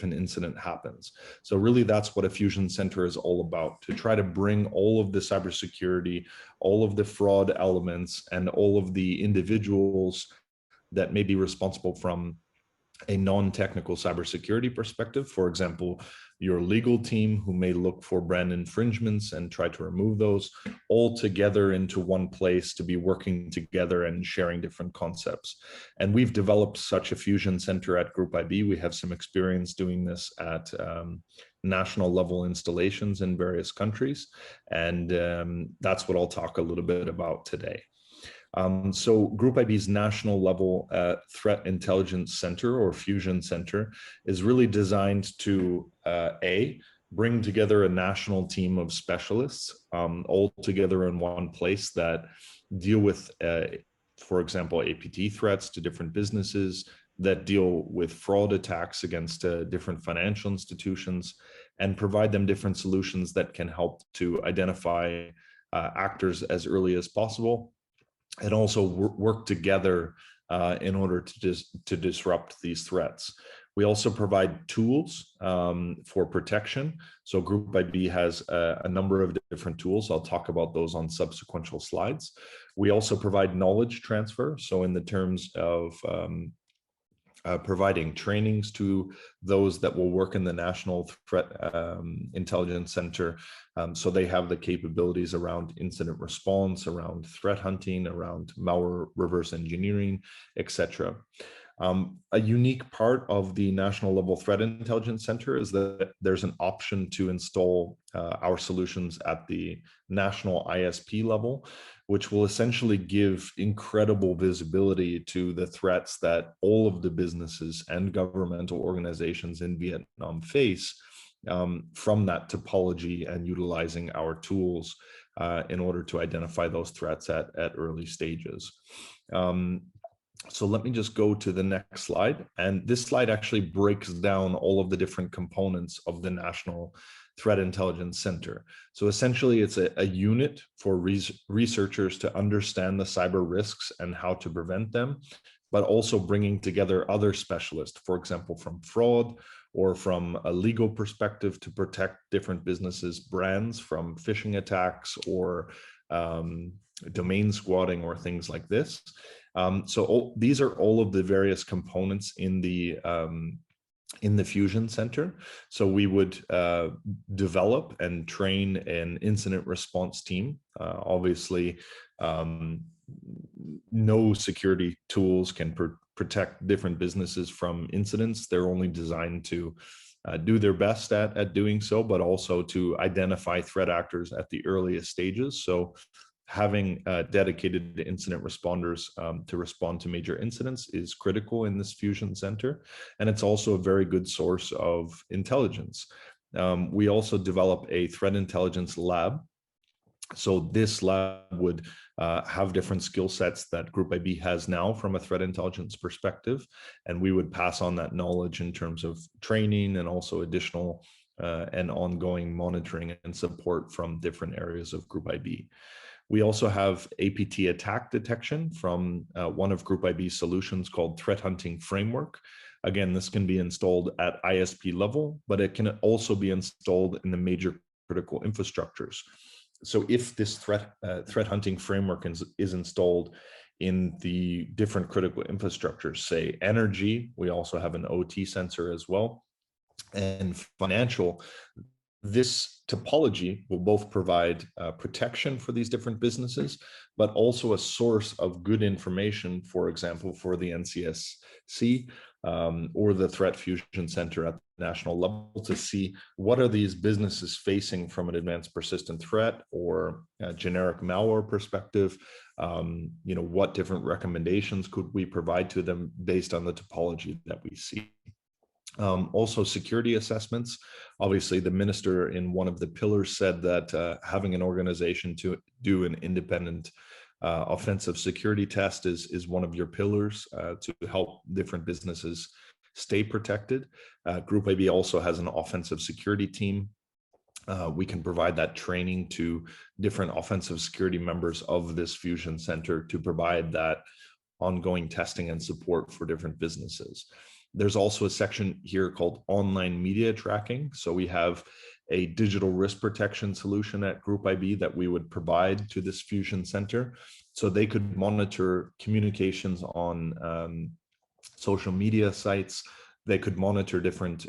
an incident happens. So really that's what a fusion center is all about, to try to bring all of the cybersecurity, all of the fraud elements, and all of the individuals that may be responsible from a non-technical cybersecurity perspective. For example, your legal team who may look for brand infringements and try to remove those, all together into one place to be working together and sharing different concepts. And we've developed such a fusion center at Group IB. We have some experience doing this at national level installations in various countries. And that's what I'll talk a little bit about today. So Group IB's national level threat intelligence center or fusion center is really designed to bring together a national team of specialists all together in one place that deal with, for example, APT threats to different businesses, that deal with fraud attacks against different financial institutions, and provide them different solutions that can help to identify actors as early as possible, and also work together in order to disrupt these threats. We also provide tools for protection. So Group IB has a number of different tools. I'll talk about those on subsequent slides. We also provide knowledge transfer. So in the terms of providing trainings to those that will work in the National Threat Intelligence Center, so they have the capabilities around incident response, around threat hunting, around malware reverse engineering, etc. A unique part of the National Level Threat Intelligence Center is that there's an option to install our solutions at the national ISP level, which will essentially give incredible visibility to the threats that all of the businesses and governmental organizations in Vietnam face from that topology, and utilizing our tools in order to identify those threats at early stages. So let me just go to the next slide. And this slide actually breaks down all of the different components of the National Threat Intelligence Center. So essentially it's a unit for researchers to understand the cyber risks and how to prevent them, but also bringing together other specialists, for example, from fraud or from a legal perspective to protect different businesses' brands from phishing attacks or domain squatting or things like this. So these are all of the various components in the Fusion Center. So we would develop and train an incident response team. Obviously, no security tools can protect different businesses from incidents. They're only designed to do their best at doing so, but also to identify threat actors at the earliest stages. So having dedicated incident responders to respond to major incidents is critical in this Fusion Center. And it's also a very good source of intelligence. We also develop a threat intelligence lab. So this lab would have different skill sets that Group IB has now from a threat intelligence perspective. And we would pass on that knowledge in terms of training and also additional and ongoing monitoring and support from different areas of Group IB. We also have APT attack detection from one of Group IB's solutions called Threat Hunting Framework. Again, this can be installed at ISP level, but it can also be installed in the major critical infrastructures. So if this threat hunting framework is installed in the different critical infrastructures, say energy, we also have an OT sensor as well, and financial, this topology will both provide protection for these different businesses, but also a source of good information, for example, for the NCSC or the Threat Fusion Center at the national level, to see what are these businesses facing from an advanced persistent threat or a generic malware perspective. What different recommendations could we provide to them based on the topology that we see. Also security assessments. Obviously, the minister in one of the pillars said that having an organization to do an independent offensive security test is one of your pillars to help different businesses stay protected. Group IB also has an offensive security team. We can provide that training to different offensive security members of this Fusion Center to provide that ongoing testing and support for different businesses. There's also a section here called online media tracking. So we have a digital risk protection solution at Group IB that we would provide to this Fusion Center, so they could monitor communications on social media sites. They could monitor different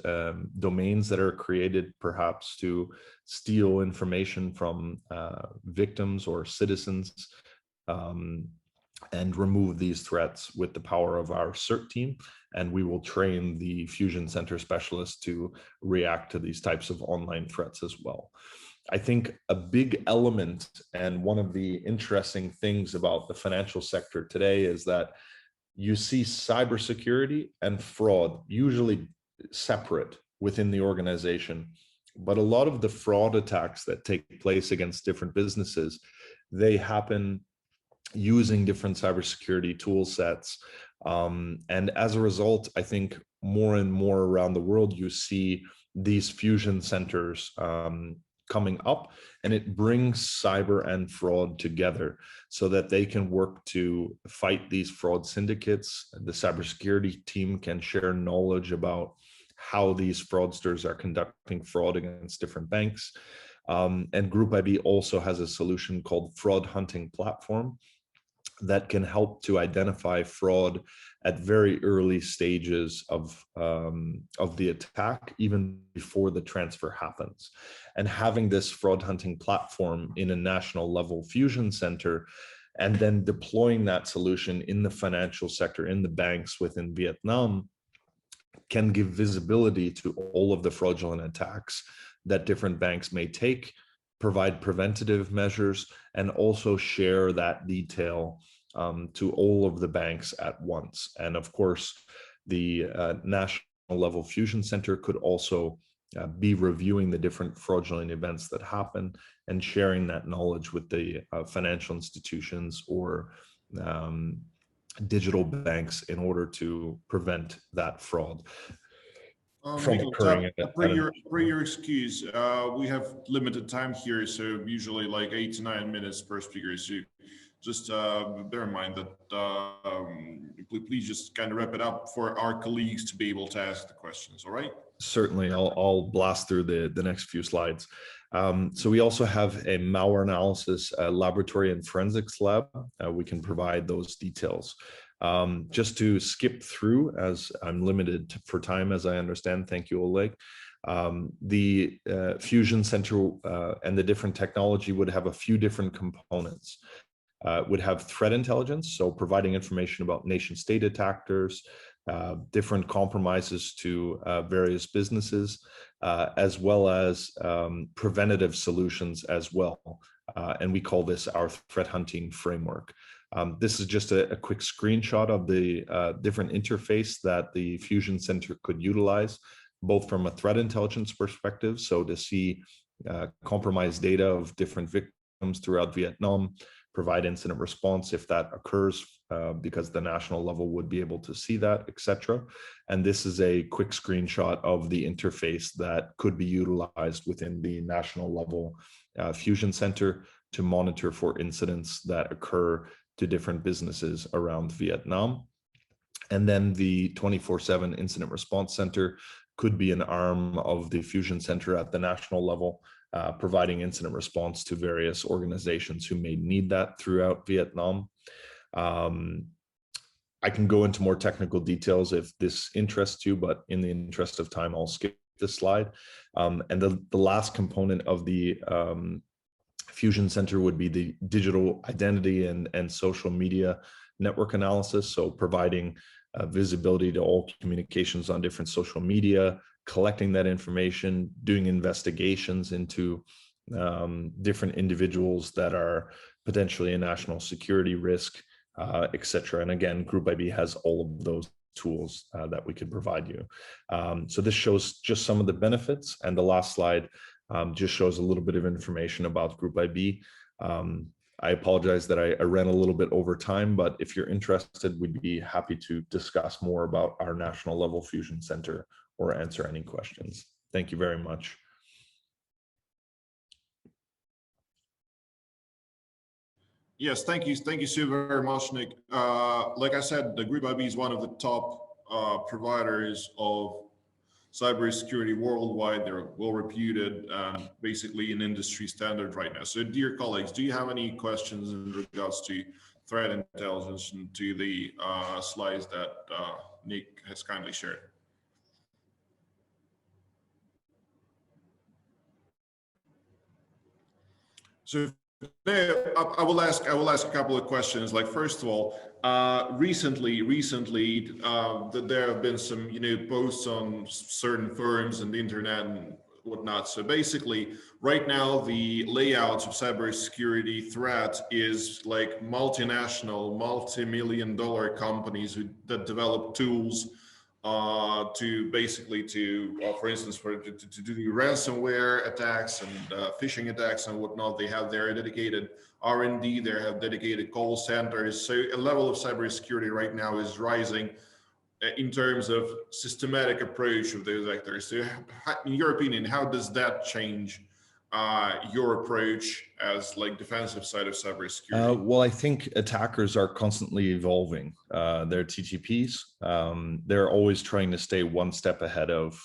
domains that are created perhaps to steal information from victims or citizens, and remove these threats with the power of our CERT team. And we will train the Fusion Center specialists to react to these types of online threats as well. I think a big element and one of the interesting things about the financial sector today is that you see cybersecurity and fraud usually separate within the organization. But a lot of the fraud attacks that take place against different businesses, they happen using different cybersecurity tool sets. And as a result, I think more and more around the world, you see these fusion centers coming up, and it brings cyber and fraud together so that they can work to fight these fraud syndicates. The cybersecurity team can share knowledge about how these fraudsters are conducting fraud against different banks. And Group IB also has a solution called Fraud Hunting Platform that can help to identify fraud at very early stages of the attack, even before the transfer happens. And having this fraud hunting platform in a national level fusion center, and then deploying that solution in the financial sector, in the banks within Vietnam, can give visibility to all of the fraudulent attacks that different banks may take, provide preventative measures, and also share that detail to all of the banks at once. And of course, the national level fusion center could also be reviewing the different fraudulent events that happen and sharing that knowledge with the financial institutions or digital banks in order to prevent that fraud from occurring. Per your excuse, we have limited time here, so usually like 8 to 9 minutes per speaker. So just bear in mind that please just kind of wrap it up for our colleagues to be able to ask the questions. All right. Certainly, I'll blast through the next few slides. So we also have a malware analysis laboratory and forensics lab. We can provide those details. Just to skip through, as I'm limited for time, as I understand. Thank you, Oleg. The Fusion Center and the different technology would have a few different components. Would have threat intelligence, so providing information about nation state attackers, different compromises to various businesses, as well as preventative solutions as well. And we call this our threat hunting framework. This is just a quick screenshot of the different interface that the Fusion Center could utilize, both from a threat intelligence perspective, so to see compromised data of different victims throughout Vietnam, provide incident response if that occurs, because the national level would be able to see that, etc. And this is a quick screenshot of the interface that could be utilized within the national level Fusion Center to monitor for incidents that occur to different businesses around Vietnam. And then the 24/7 Incident Response Center could be an arm of the Fusion Center at the national level, providing incident response to various organizations who may need that throughout Vietnam. I can go into more technical details if this interests you, but in the interest of time, I'll skip this slide. And the last component of the Fusion Center would be the digital identity and social media network analysis. So providing visibility to all communications on different social media, collecting that information, doing investigations into different individuals that are potentially a national security risk, etc. And again, Group IB has all of those tools that we could provide you. So this shows just some of the benefits, and the last slide just shows a little bit of information about Group IB. I apologize that I ran a little bit over time, but if you're interested, we'd be happy to discuss more about our national level Fusion Center or answer any questions. Thank you very much. Yes, thank you so very much, Nick. Like I said, the Group IB is one of the top providers of cybersecurity worldwide. They're well reputed and basically an industry standard right now. So dear colleagues, do you have any questions in regards to threat intelligence and to the slides that Nick has kindly shared? So I will ask a couple of questions. Like, first of all, recently, that there have been some, posts on certain firms and the internet and whatnot. So basically, right now, the layout of cybersecurity threat is like multinational, multi-million-dollar companies that develop tools to basically for instance, to do the ransomware attacks and phishing attacks and whatnot. They have their dedicated R&D, they have dedicated call centers. So a level of cybersecurity right now is rising in terms of systematic approach of those actors. So in your opinion, how does that change your approach as like defensive side of cybersecurity? Well, I think attackers are constantly evolving their TTPs. They're always trying to stay one step ahead of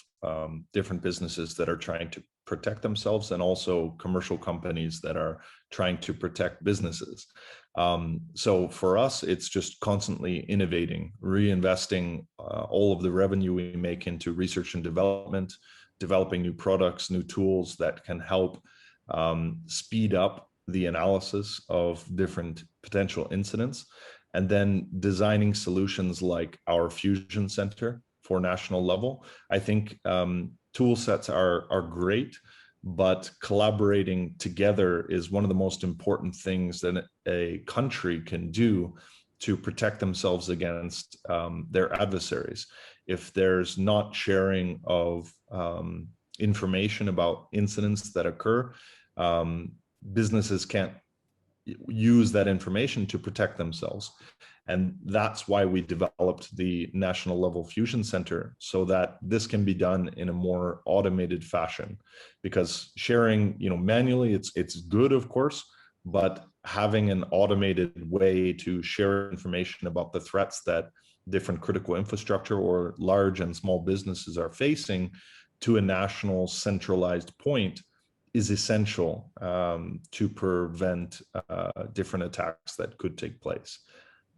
different businesses that are trying to protect themselves, and also commercial companies that are trying to protect businesses. So for us, it's just constantly innovating, reinvesting all of the revenue we make into research and development, developing new products, new tools that can help speed up the analysis of different potential incidents, and then designing solutions like our Fusion Center for national level. I think tool sets are great, but collaborating together is one of the most important things that a country can do to protect themselves against their adversaries. If there's not sharing of information about incidents that occur, businesses can't use that information to protect themselves. And that's why we developed the national level Fusion Center, so that this can be done in a more automated fashion. Because sharing, manually, it's good, of course, but having an automated way to share information about the threats that different critical infrastructure or large and small businesses are facing to a national centralized point is essential to prevent different attacks that could take place.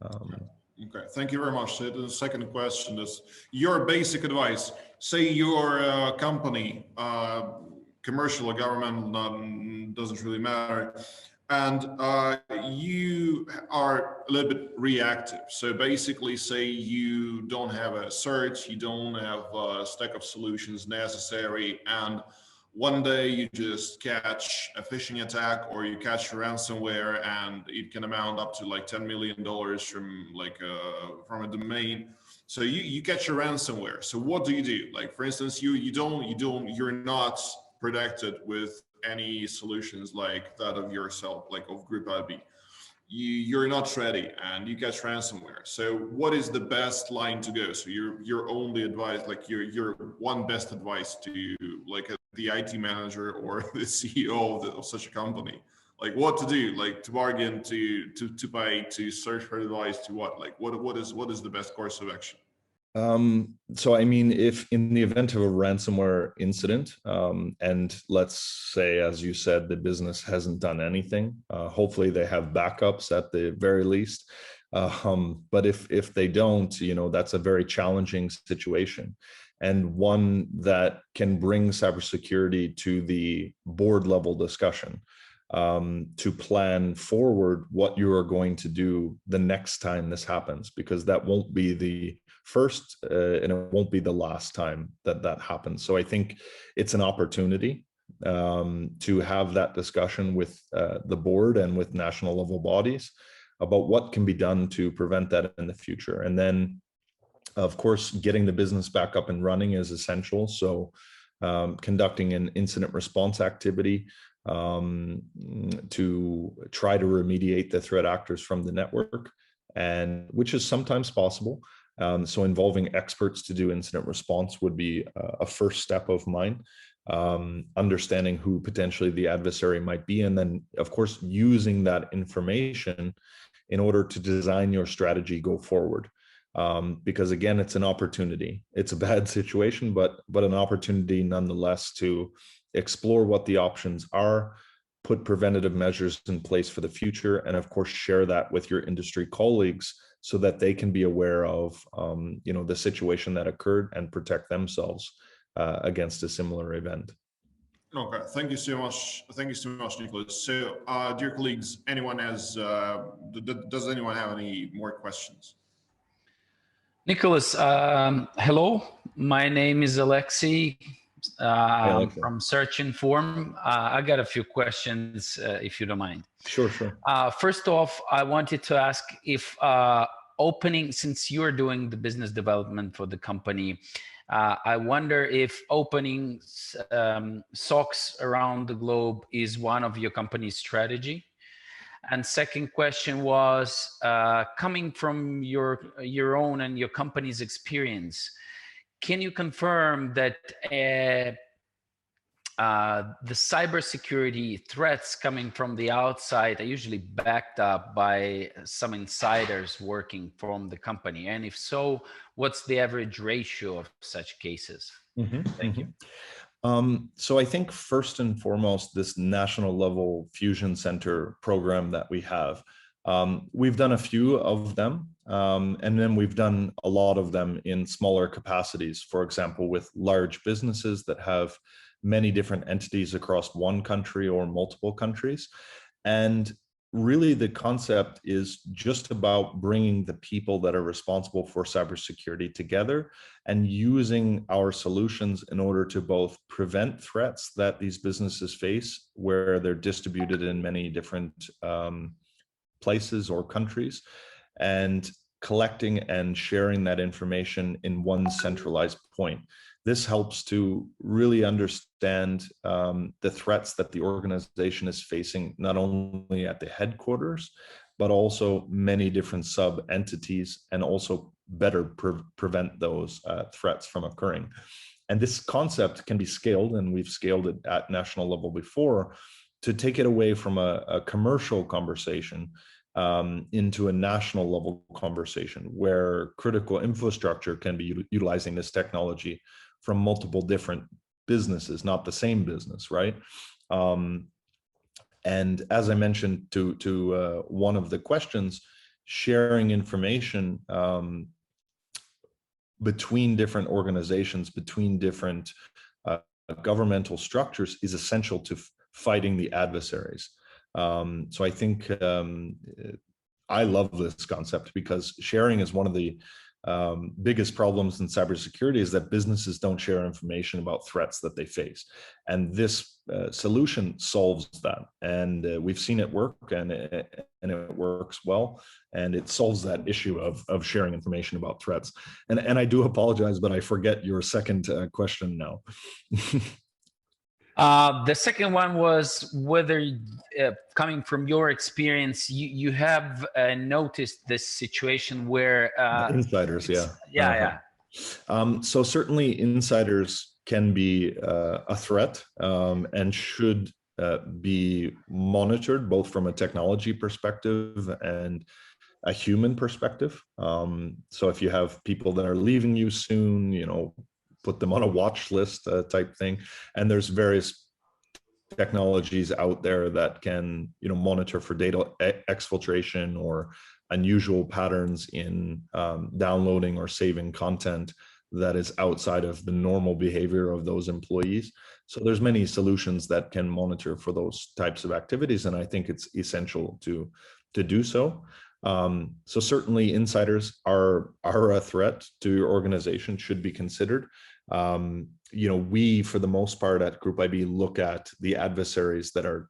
Okay, thank you very much. So the second question is your basic advice. Say you're a company, commercial or governmental, doesn't really matter, and you are a little bit reactive. So basically, say you don't have a search, you don't have a stack of solutions necessary, and one day you just catch a phishing attack or you catch a ransomware, and it can amount up to like $10 million from a domain. So you catch a ransomware. So what do? Like, for instance, you're not protected with any solutions like that of yourself, like of Group IB. You're not ready and you catch ransomware. So what is the best line to go? So your only advice, like your one best advice to like the IT manager or the CEO of such a company, like what to do, like to bargain, to pay, to search for advice, to what, like what is the best course of action? So, I mean, if in the event of a ransomware incident, and let's say, as you said, the business hasn't done anything, hopefully they have backups at the very least. But if they don't, that's a very challenging situation, and one that can bring cybersecurity to the board level discussion, to plan forward what you are going to do the next time this happens, because that won't be the first and it won't be the last time that happens. So I think it's an opportunity to have that discussion with the board and with national level bodies about what can be done to prevent that in the future. And then, of course, getting the business back up and running is essential. So conducting an incident response activity to try to remediate the threat actors from the network, and which is sometimes possible. So involving experts to do incident response would be a first step of mine. Understanding who potentially the adversary might be, and then, of course, using that information in order to design your strategy go forward. because again, it's an opportunity. It's a bad situation, but an opportunity nonetheless to explore what the options are, put preventative measures in place for the future, and of course share that with your industry colleagues so that they can be aware of the situation that occurred and protect themselves against a similar event. Okay, thank you so much. Thank you so much, Nicholas. So, dear colleagues, does anyone have any more questions? Nicholas, hello. My name is Alexei from Search Inform. I got a few questions, if you don't mind. Sure, sure. First off, I wanted to ask if since you're doing the business development for the company, I wonder if opening SOCs around the globe is one of your company's strategy. And second question was, coming from your own and your company's experience, can you confirm that the cybersecurity threats coming from the outside are usually backed up by some insiders working from the company? And if so, what's the average ratio of such cases? Thank you. So I think first and foremost, this national level fusion center program that we have, we've done a few of them, and then we've done a lot of them in smaller capacities. For example, with large businesses that have many different entities across one country or multiple countries. And really the concept is just about bringing the people that are responsible for cybersecurity together and using our solutions in order to both prevent threats that these businesses face where they're distributed in many different places or countries, and collecting and sharing that information in one centralized point. This helps to really understand the threats that the organization is facing, not only at the headquarters, but also many different sub-entities, and also better prevent those threats from occurring. And this concept can be scaled, and we've scaled it at national level before, to take it away from a commercial conversation into a national level conversation where critical infrastructure can be utilizing this technology from multiple different businesses, not the same business, right? And as I mentioned to one of the questions, sharing information between different organizations, between different governmental structures is essential to fighting the adversaries. So I think I love this concept because sharing is one of the biggest problems in cybersecurity, is that businesses don't share information about threats that they face. And this solution solves that. And we've seen it work, and it works well. And it solves that issue of sharing information about threats. And I do apologize, but I forget your second question now. The second one was whether, coming from your experience, you have noticed this situation where insiders, yeah. So certainly insiders can be a threat and should be monitored both from a technology perspective and a human perspective. So if you have people that are leaving you soon, put them on a watch list type thing. And there's various technologies out there that can, monitor for data exfiltration or unusual patterns in downloading or saving content that is outside of the normal behavior of those employees. So there's many solutions that can monitor for those types of activities. And I think it's essential to do so. So certainly insiders are a threat to your organization, should be considered. We, for the most part at Group IB, look at the adversaries that are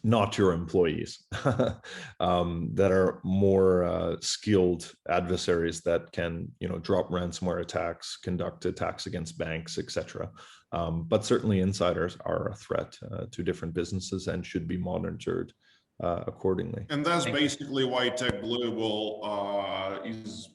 not your employees, that are more skilled adversaries that can, drop ransomware attacks, conduct attacks against banks, etc. But certainly insiders are a threat to different businesses and should be monitored accordingly. And that's basically why Tech Global is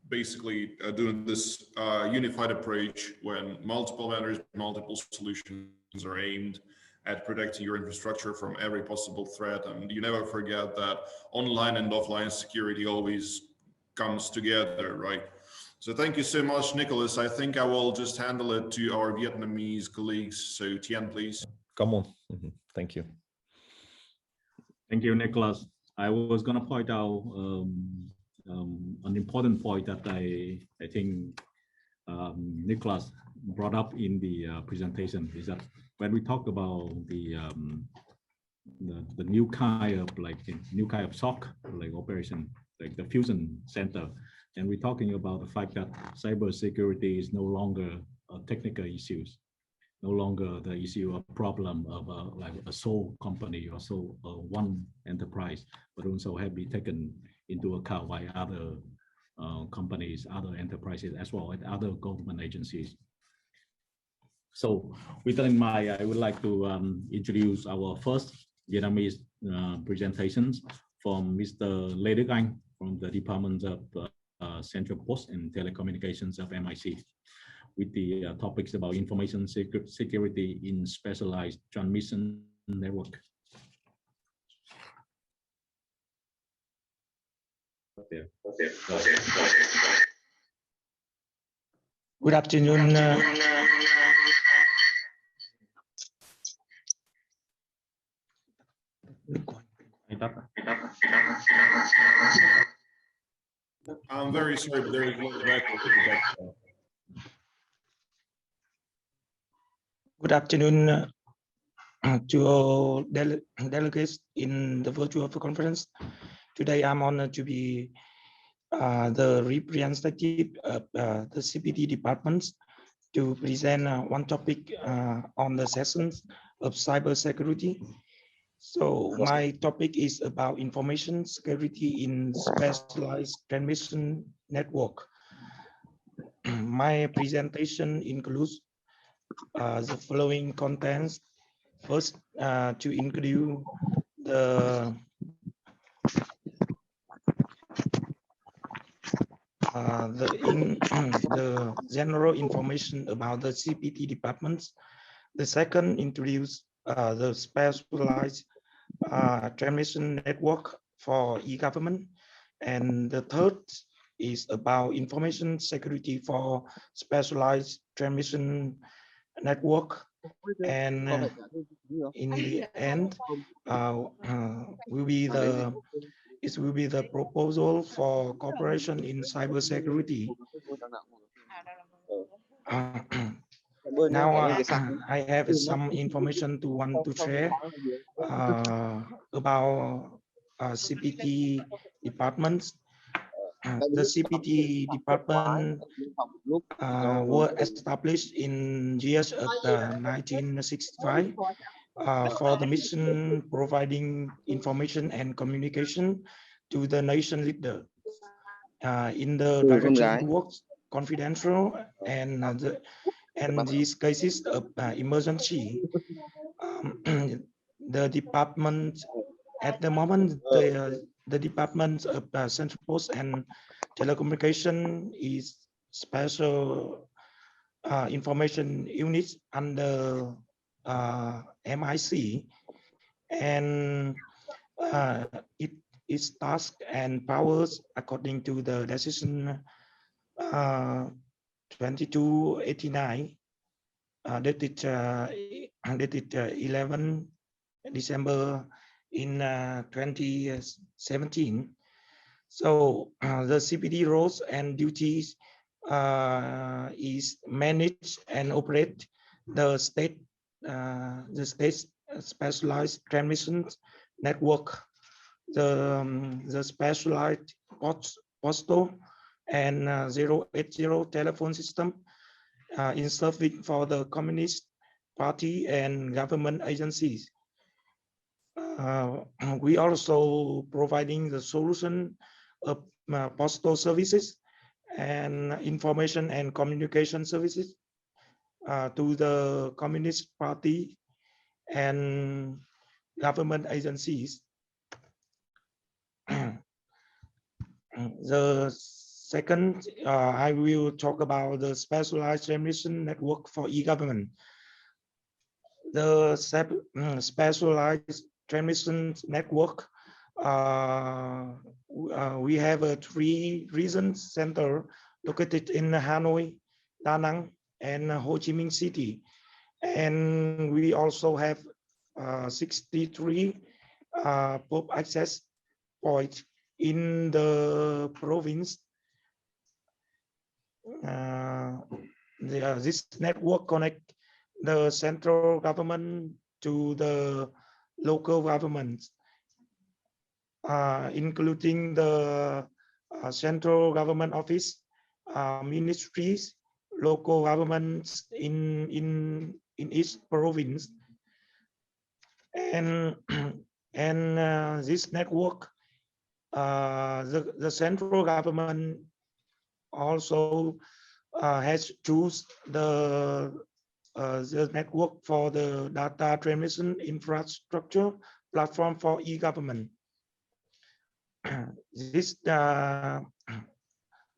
basically doing this unified approach when multiple vendors, multiple solutions are aimed at protecting your infrastructure from every possible threat. And you never forget that online and offline security always comes together, right? So thank you so much, Nicholas. I think I will just handle it to our Vietnamese colleagues. So Tien, please. Come on. Thank you. Thank you, Nicholas. I was going to point out an important point that I think Nicholas brought up in the presentation is that when we talk about the new kind of SOC like operation, like the fusion center, and we're talking about the fact that cybersecurity is no longer a technical issues, no longer the issue of problem of like a sole company or so one enterprise, but also have been taken into account by other companies, other enterprises, as well as other government agencies. So with that in mind, I would like to introduce our first Vietnamese presentations from Mr. Lê Đức Anh from the Department of Central Post and Telecommunications of MIC, with the topics about information security in specialized transmission network. Good afternoon. I'm very sorry, but there is no record. Good afternoon to all delegates in the virtual conference. Today, I'm honored to be the representative of the CPT departments to present one topic on the sessions of cybersecurity. So my topic is about information security in specialized transmission network. My presentation includes the following contents. First, to include the general information about the CPT departments. The second, introduce the specialized transmission network for e-government. And the third is about information security for specialized transmission network. And in the end, it will be the proposal for cooperation in cybersecurity. Now I have some information to want to share about CPT departments. The CPT department were established in years of 1965 for the mission providing information and communication to the nation leader in the direction works confidential and these cases of emergency. The department at the moment, the department of Central Post and Telecommunication is special information units under MIC, and it is tasked and powers according to the decision 2289 dated 11 December in 2017. So the CPD roles and duties is manage and operate the state specialized transmission network, the specialized postal and 080 telephone system in serving for the Communist Party and government agencies. We also providing the solution of postal services and information and communication services to the Communist Party and government agencies. The second, I will talk about the specialized transmission network for e-government. the specialized transmission network. We have a 3 region center located in Hanoi, Da Nang, and Ho Chi Minh City. And we also have 63 pop access points in the province. This network connect the central government to the local governments, including the central government office, ministries, local governments in each province, and this network, the central government also has choose the network for the data transmission infrastructure platform for e-government. This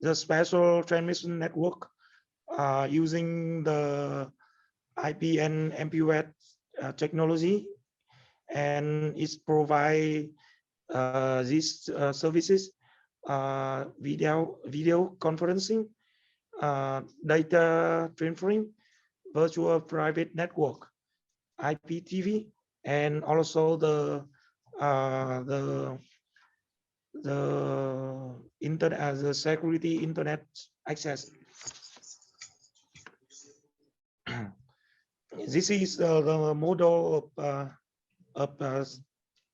the special transmission network using the IP and MPWAT technology, and it provide these services, video conferencing, data transferring, virtual private network, IPTV, and also the internet as a security internet access. This is the model of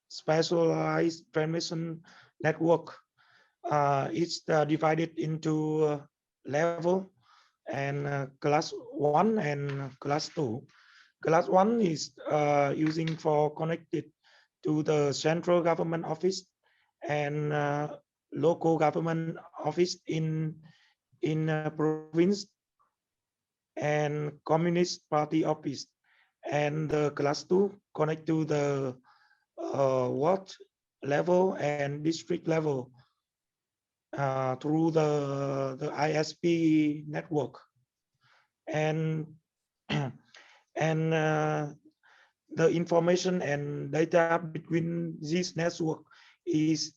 specialized transmission network. It's divided into level and class 1 and class 2. Class 1 is using for connected to the central government office and local government office in province and Communist Party office. And the class 2 connect to the ward level and district level through the ISP network. And the information and data between this network is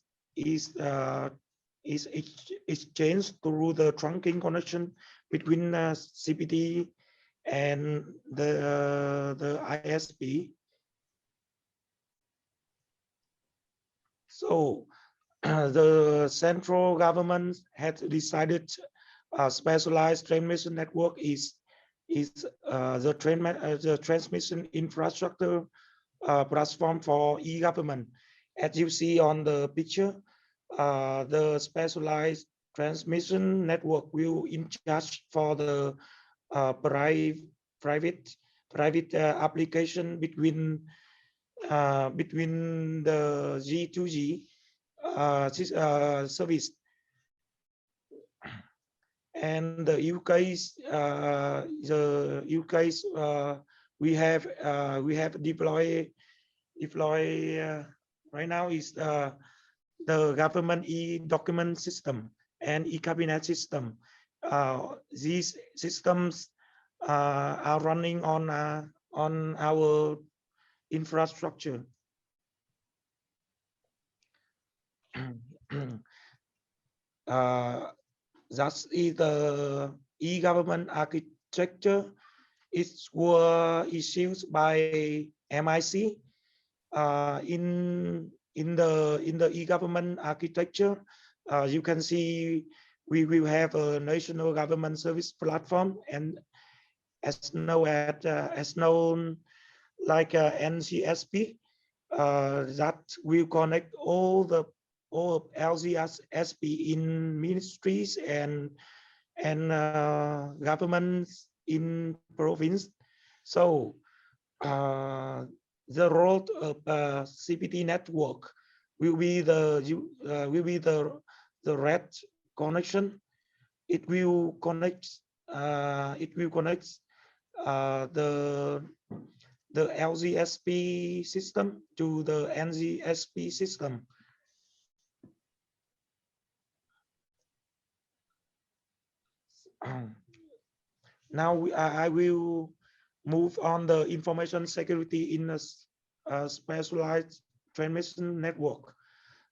exchanged through the trunking connection between CPT and the ISP. So the central government had decided specialized transmission network is the transmission infrastructure platform for e-government. As you see on the picture, the specialized transmission network will in charge for the private application between the G2G service and the UK's we have deploy right now is the government e-document system and e-cabinet system. These systems are running on our infrastructure. That is the e-government architecture. It was issued by MIC. In the e-government architecture, you can see we will have a national government service platform, and as known like NCSP, that will connect all of LCSP in ministries and governments in province. So the role of CPT network will be the red connection. It will connect the LZSP system to the NZSP system. Now I will move on the information security in a specialized transmission network.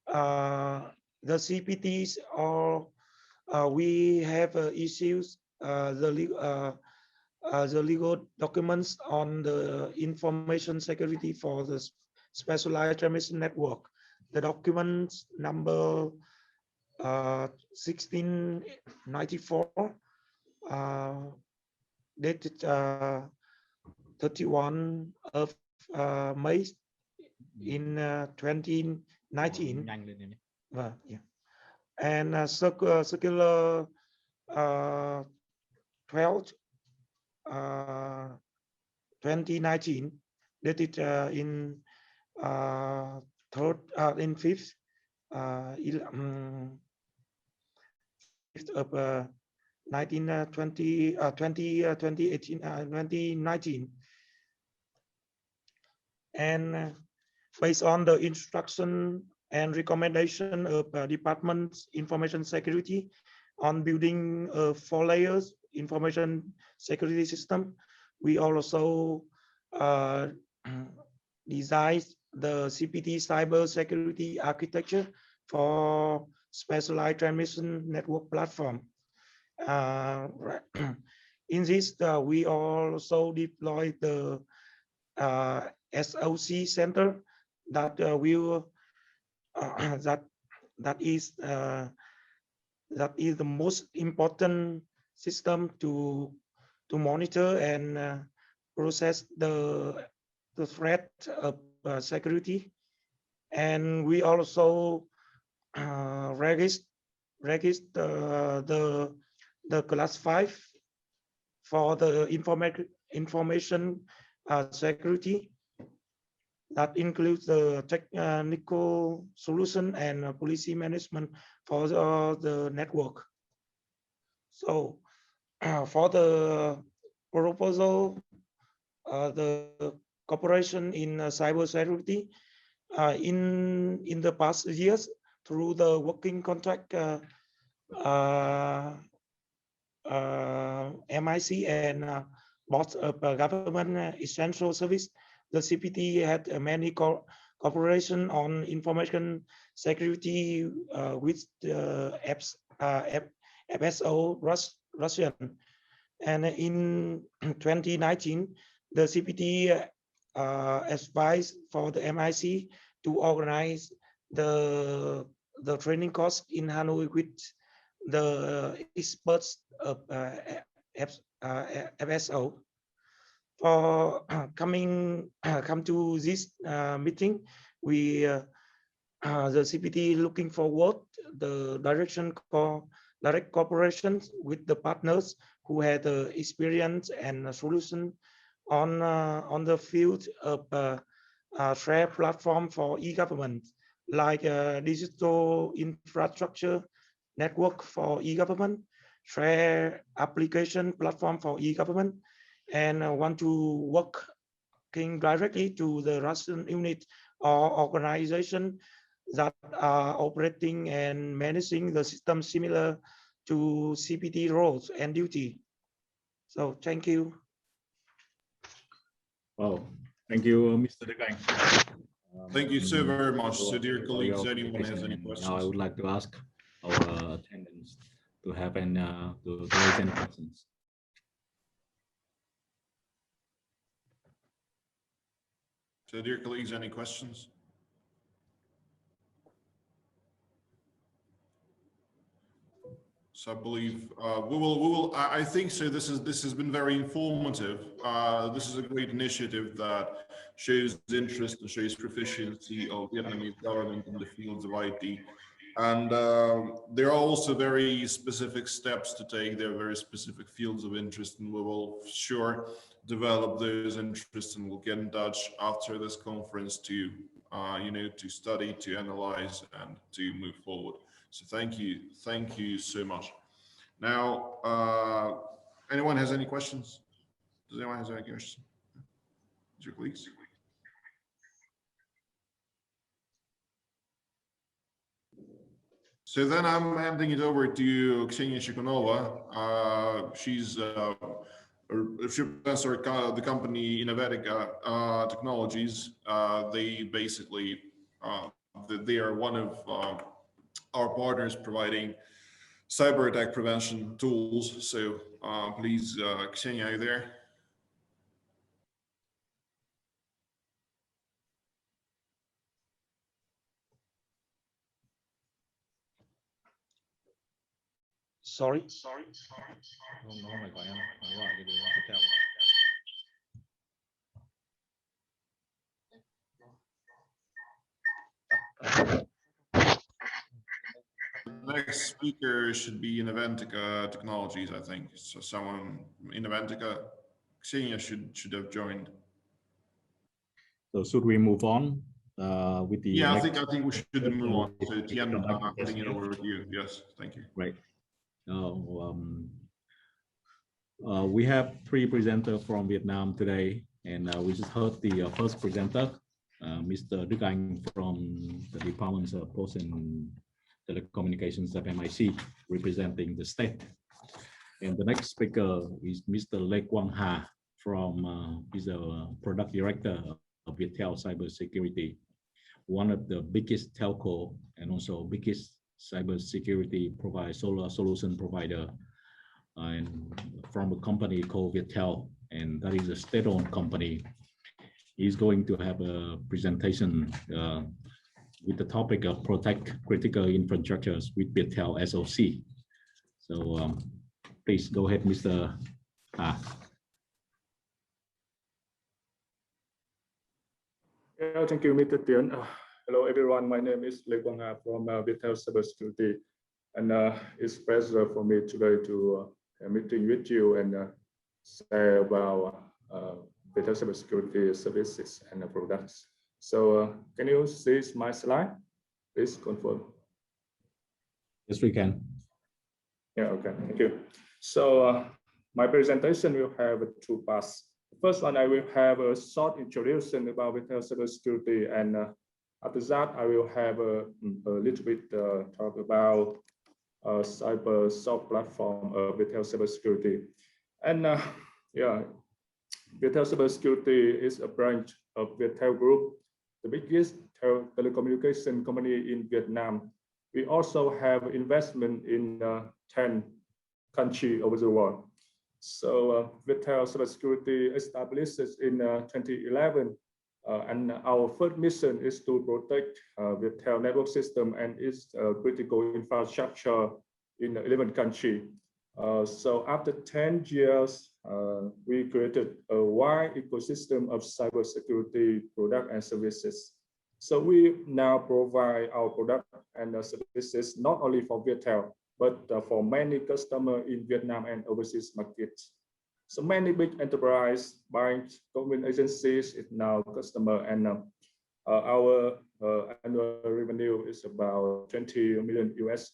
The CPTs are we have issues the legal documents on the information security for the specialized transmission network. The documents number 1694 dated 31 of May in 2019. Yeah. And circular 12 2019 dated in 5th of 2019, and based on the instruction and recommendation of Department's Information Security on building a 4 layers information security system, we also designed the CPT cyber security architecture for specialized transmission network platform. In this, we also deployed the SOC center that will that is the most important system to monitor and process the threat of security. And we also register the class 5 for the information security. That includes the technical solution and policy management for the network. So for the proposal, the cooperation in cybersecurity in the past years through the working contract MIC and both of government essential service, the CPT had many cooperation on information security with the FSO Russian. And in 2019, the CPT advised for the MIC to organize the training course in Hanoi with the experts of FSO. For come to this meeting, we the CPT looking forward the direct cooperation with the partners who had experience and solution on the field of share platform for e-government, like digital infrastructure network for e-government, share application platform for e-government, and want to working directly to the Russian unit or organization that are operating and managing the system similar to CPT roles and duty. So thank you. Well, thank you, Mr. Degang. Thank you so very much. So dear colleagues, anyone has any questions? Now I would like to ask our attendants to have to raise any questions. So dear colleagues, any questions? So I believe we will. I think so. This has been very informative. This is a great initiative that shows interest and shows proficiency of Vietnamese government in the fields of IT. And there are also very specific steps to take. There are very specific fields of interest, and we will sure develop those interests, and we'll get in touch after this conference to to study, to analyze, and to move forward. So thank you so much. Now, anyone has any questions? Does anyone have any questions? Your colleagues? So then I'm handing it over to Ksenia Shikunova. She's the company Innovatica Technologies. They basically they are one of our partners providing cyber attack prevention tools. So please, Ksenia, are you there? Sorry. Next speaker should be Innovatica Technologies, I think. So someone Innovatica, Ksenia should have joined. So should we move on with the? Yeah, next... I think we should move on. So Tian, handing it over to you. Yes, thank you. Right. We have 3 presenters from Vietnam today, and we just heard the first presenter, Mr. Đức Anh from the Department of Post and Telecommunications at MIC, representing the state. And the next speaker is Mr. Lê Quang Hà from, he's a product director of Viettel CYBERSECURITY, one of the biggest telco and also biggest cybersecurity solution provider, and from a company called Viettel, and that is a state-owned company. He's going to have a presentation with the topic of protect critical infrastructures with Viettel SOC. So please go ahead, Mr. Ha. Yeah, thank you, Mr. Tian. Hello, everyone. My name is Lê Quang Ha from Viettel CyberSecurity, and it's a pleasure for me today to meeting with you and say about Viettel CyberSecurity services and products. So can you see my slide? Please confirm. Yes, we can. Yeah, okay, thank you. So my presentation will have 2 parts. First one, I will have a short introduction about Viettel CyberSecurity, and after that, I will have a little bit talk about CyberSOC platform of Viettel CyberSecurity. And yeah, Viettel CyberSecurity is a branch of Viettel Group, the biggest telecommunication company in Vietnam. We also have investment in 10 countries over the world. So Viettel CyberSecurity established in 2011, and our first mission is to protect Viettel network system and its critical infrastructure in 11 countries. So after 10 years, we created a wide ecosystem of cybersecurity products and services. So we now provide our product and services not only for Viettel, but for many customers in Vietnam and overseas markets. So many big enterprise, banks, government agencies is now customer, and our annual revenue is about $20 million US.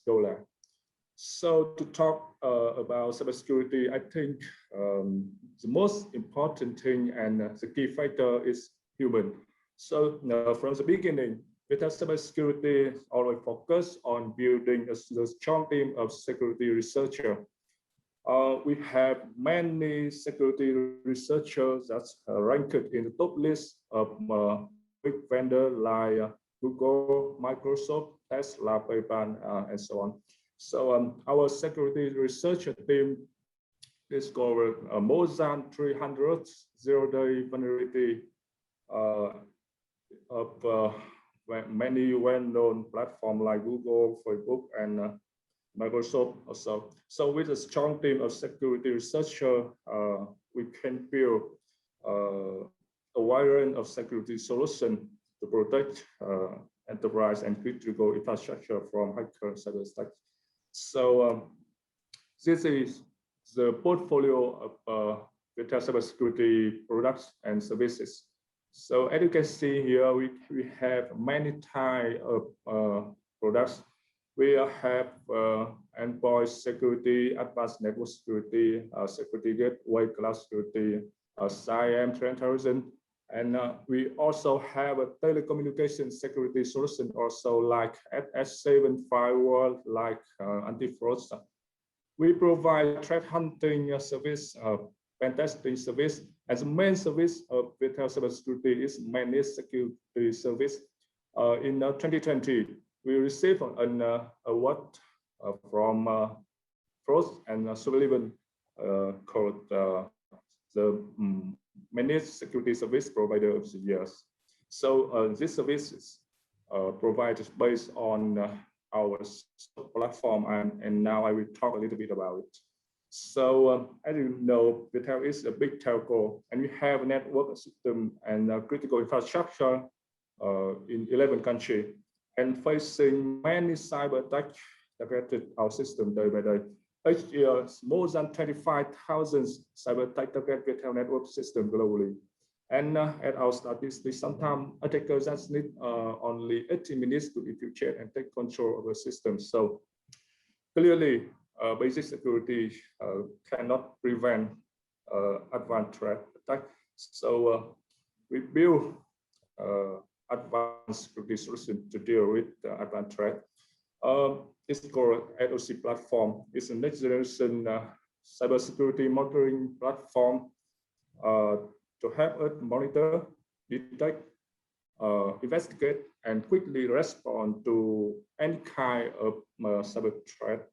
So to talk about cybersecurity, I think the most important thing and the key factor is human. So from the beginning, Viettel CyberSecurity always focused on building a strong team of security researchers. We have many security researchers that's ranked in the top list of big vendors like Google, Microsoft, Tesla, PayPal, and so on. So our security researcher team discovered more than 300 zero-day vulnerability of many well-known platforms like Google, Facebook, and Microsoft also. So with a strong team of security researchers, we can build a wide range of security solutions to protect enterprise and critical infrastructure from hacker cyber attacks. So this is the portfolio of Viettel CyberSecurity products and services. So as you can see here, we have many types of products. We have endpoint security, advanced network security, security gateway, cloud security, SIEM, threat intelligence, and we also have a telecommunication security solution, also like SS7 firewall, like anti-fraud. We provide threat hunting service pen testing service. And the main service of Viettel cybersecurity is managed security service. In 2020, we received an award from Frost and Sullivan called the managed security service provider of the year. So this service is provided based on our platform, and now I will talk a little bit about it. So as you know, Viettel is a big telco, and we have a network system and critical infrastructure in 11 countries, and facing many cyber attacks targeted our system day by day. Each year, more than 25,000 cyber attacks target Viettel network system globally. And at our statistics, sometimes attackers just need only 80 minutes to infiltrate and take control of the system. So clearly, basic security cannot prevent advanced threat attack. So we build advanced security solution to deal with advanced threat. It's called SOC platform. It's a next generation cybersecurity monitoring platform to help us monitor, detect, investigate, and quickly respond to any kind of cyber threat,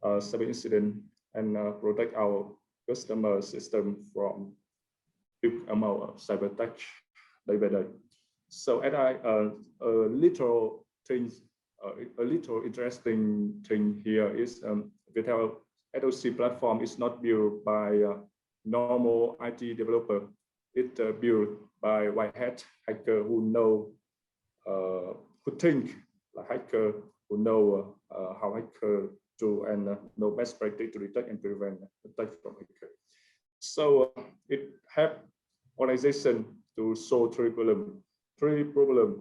cyber incident, and protect our customer system from big amount of cyber attack day by day. So, and a little interesting thing here is Viettel SOC platform is not built by a normal IT developer. It's built by white hat hacker who know, who think like hacker, who know how hacker do and know best practice to detect and prevent attack from hacker. So it helps organization to solve three problems.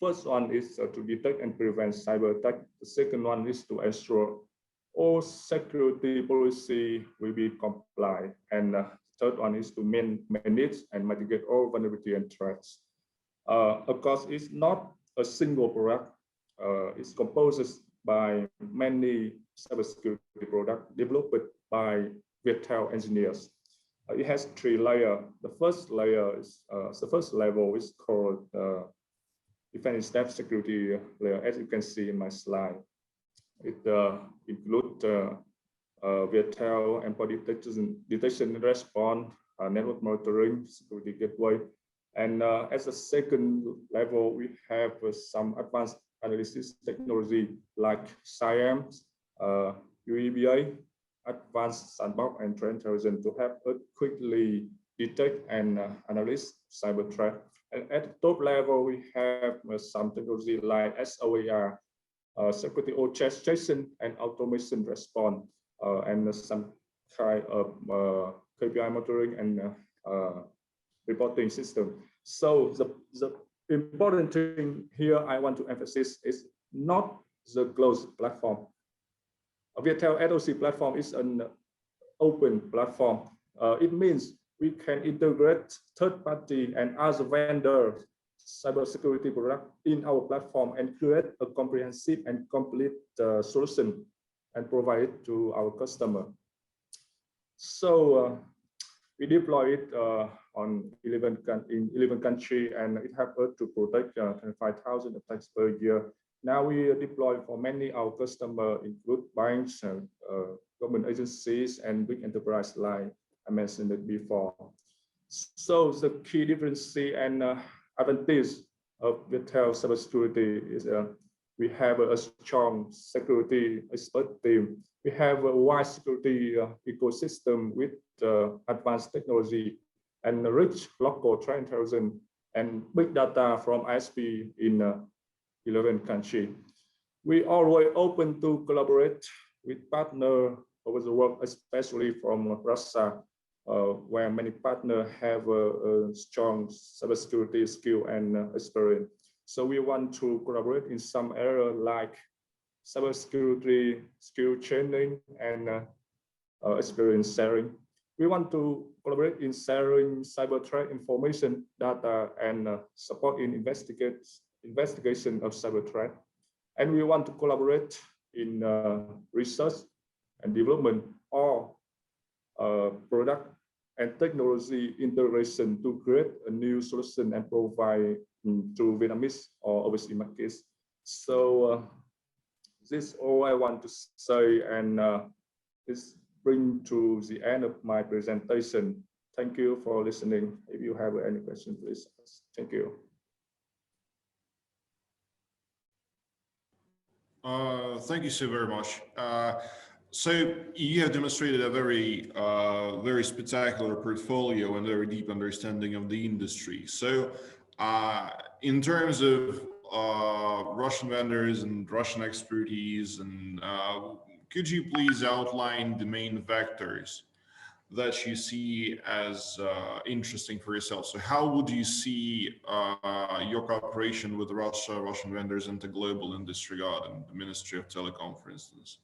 First one is to detect and prevent cyber attack. The second one is to ensure all security policy will be complied. And third one is to manage and mitigate all vulnerability and threats. Of course, it's not a single product. It's composed by many cybersecurity products developed by Viettel engineers. It has 3 layers. The first layer is the first level is called defense step security layer, as you can see in my slide. It includes Viettel endpoint detection and response, network monitoring, security gateway, and as a second level, we have some advanced analysis technology like SIAM, UEBA, advanced sandbox, and threat intelligence to help us quickly detect and analyze cyber threat. And at the top level, we have some technology like SOAR, security orchestration and automation response, and some kind of KPI monitoring and reporting system. So the important thing here I want to emphasize is not the closed platform. Viettel SOC platform is an open platform. It means we can integrate third-party and other vendor cybersecurity product in our platform and create a comprehensive and complete solution and provide it to our customer. So we deploy it in 11 countries, and it helps us to protect 25,000 attacks per year. Now we deploy for many our customers, include banks, government agencies, and big enterprise like I mentioned it before. So the key difference and advantage of Viettel cybersecurity is we have a strong security expert team. We have a wide security ecosystem with advanced technology and rich local threat intelligence and big data from ISP in 11 countries. We are always open to collaborate with partners over the world, especially from Russia, where many partners have a strong cybersecurity skill and experience. So we want to collaborate in some areas like cybersecurity skill training and experience sharing. We want to collaborate in sharing cyber threat information, data, and support in investigation of cyber threat. And we want to collaborate in research and development or product and technology integration to create a new solution and provide to Vietnamese or overseas markets. So this is all I want to say, and this brings to the end of my presentation. Thank you for listening. If you have any questions, please ask. Thank you. Thank you so very much. So you have demonstrated a very, very spectacular portfolio and very deep understanding of the industry. So in terms of Russian vendors and Russian expertise, and could you please outline the main vectors that you see as interesting for yourself? So how would you see your cooperation with Russian vendors and the global in this regard, and the Ministry of Telecom, for instance?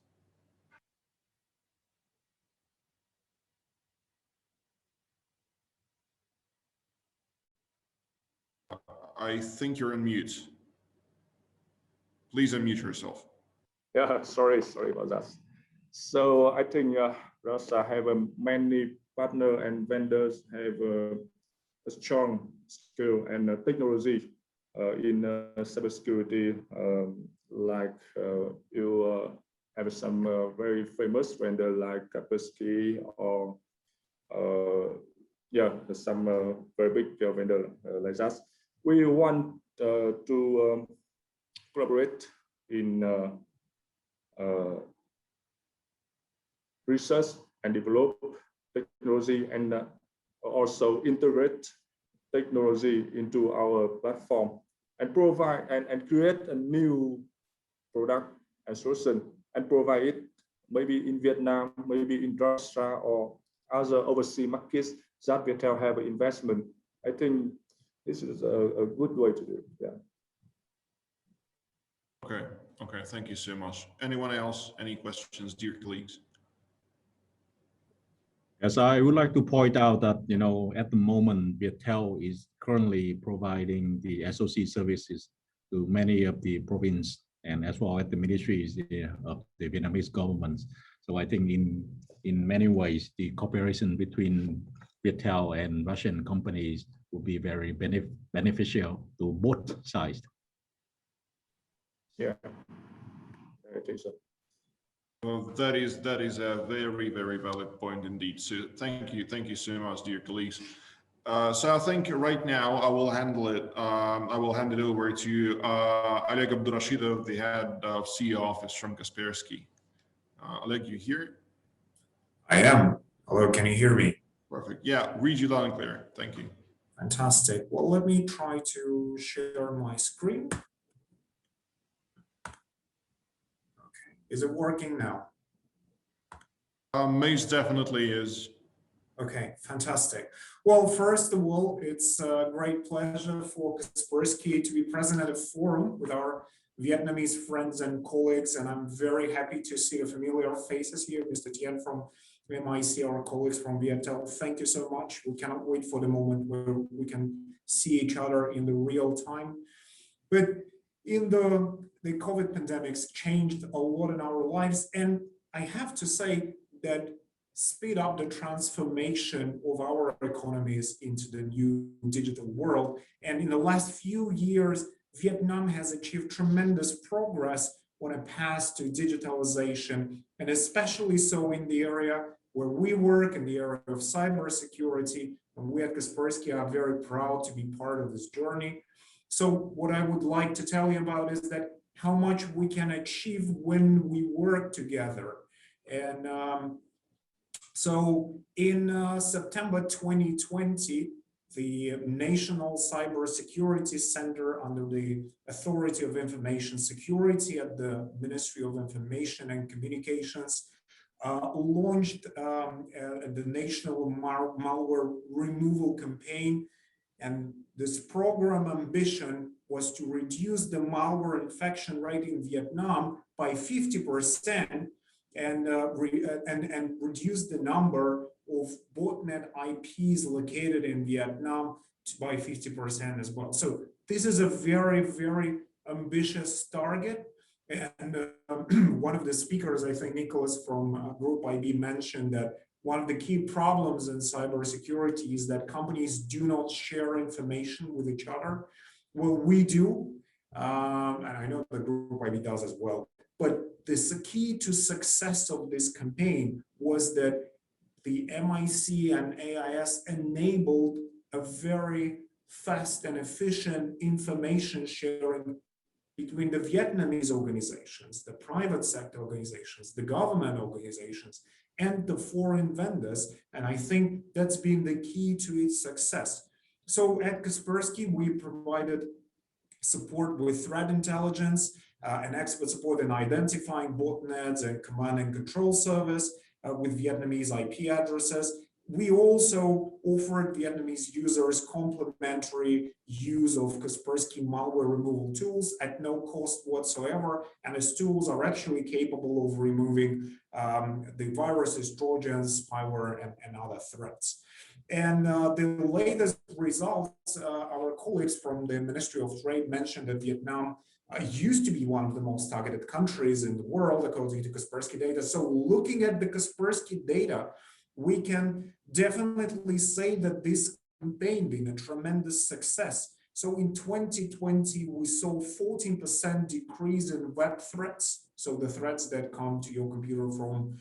I think you're on mute. Please unmute yourself. Yeah, sorry about that. So I think Russia have many partners and vendors have a strong skill and technology in cybersecurity. Like you have some very famous vendor like Kaspersky, or yeah, some very big vendor like that. We want to collaborate in research and develop technology, and also integrate technology into our platform and provide and create a new product and solution and provide it maybe in Vietnam, maybe in Russia or other overseas markets that Viettel have an investment. I think this is a good way to do it. Yeah. Okay, thank you so much. Anyone else? Any questions, dear colleagues? Yes, I would like to point out that, you know, at the moment, Viettel is currently providing the SOC services to many of the province and as well as the ministries of the Vietnamese government. So I think in many ways, the cooperation between Viettel and Russian companies will be very beneficial to both sides. Yeah, I think so. Well, that is a very, very valid point indeed. So thank you so much, dear colleagues. So I think right now I will hand it over to Oleg Abdurashidov, the head of CEO office from Kaspersky. Oleg, you here? I am. Hello, can you hear me? Perfect. Yeah, read you loud and clear. Thank you. Fantastic. Well, let me try to share my screen. Okay, is it working now? Most definitely is. Okay, fantastic. Well, first of all, it's a great pleasure for Kaspersky to be present at a forum with our Vietnamese friends and colleagues, and I'm very happy to see the familiar faces here. Mr. Tien from MIC, our colleagues from Viettel. Thank you so much. We cannot wait for the moment where we can see each other in the real time. But in the COVID pandemic's changed a lot in our lives, and I have to say that speed up the transformation of our economies into the new digital world. And in the last few years, Vietnam has achieved tremendous progress on a path to digitalization, and especially so in the area where we work, in the area of cybersecurity. And we at Kaspersky are very proud to be part of this journey. So what I would like to tell you about is that how much we can achieve when we work together. And so in September 2020, the National Cybersecurity Center under the Authority of Information Security at the Ministry of Information and Communications launched the National Malware Removal Campaign. And this program ambition was to reduce the malware infection rate in Vietnam by 50%. And reduce the number of botnet IPs located in Vietnam by 50% as well. So this is a very, very ambitious target. And one of the speakers, I think Nicholas from Group IB, mentioned that one of the key problems in cybersecurity is that companies do not share information with each other. Well, we do, and I know the group IB does as well. But the key to success of this campaign was that the MIC and AIS enabled a very fast and efficient information sharing between the Vietnamese organizations, the private sector organizations, the government organizations, and the foreign vendors. And I think that's been the key to its success. So at Kaspersky, we provided support with threat intelligence and expert support in identifying botnets and command and control service with Vietnamese IP addresses. We also offered Vietnamese users complimentary use of Kaspersky malware removal tools at no cost whatsoever. And these tools are actually capable of removing the viruses, trojans, spyware, and other threats. And the latest results, our colleagues from the Ministry of Trade mentioned that Vietnam used to be one of the most targeted countries in the world, according to Kaspersky data. So looking at the Kaspersky data, we can definitely say that this campaign been a tremendous success. So in 2020, we saw 14% decrease in web threats. So the threats that come to your computer from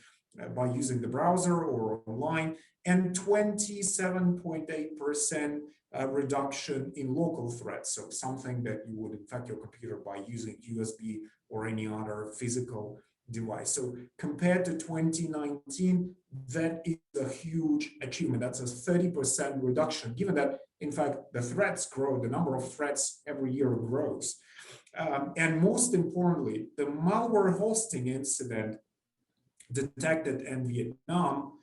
by using the browser or online, and 27.8% reduction in local threats. So something that you would infect your computer by using USB or any other physical device. So compared to 2019, that is a huge achievement. That's a 30% reduction, given that, in fact, the threats grow, the number of threats every year grows. And most importantly, the malware hosting incident detected in Vietnam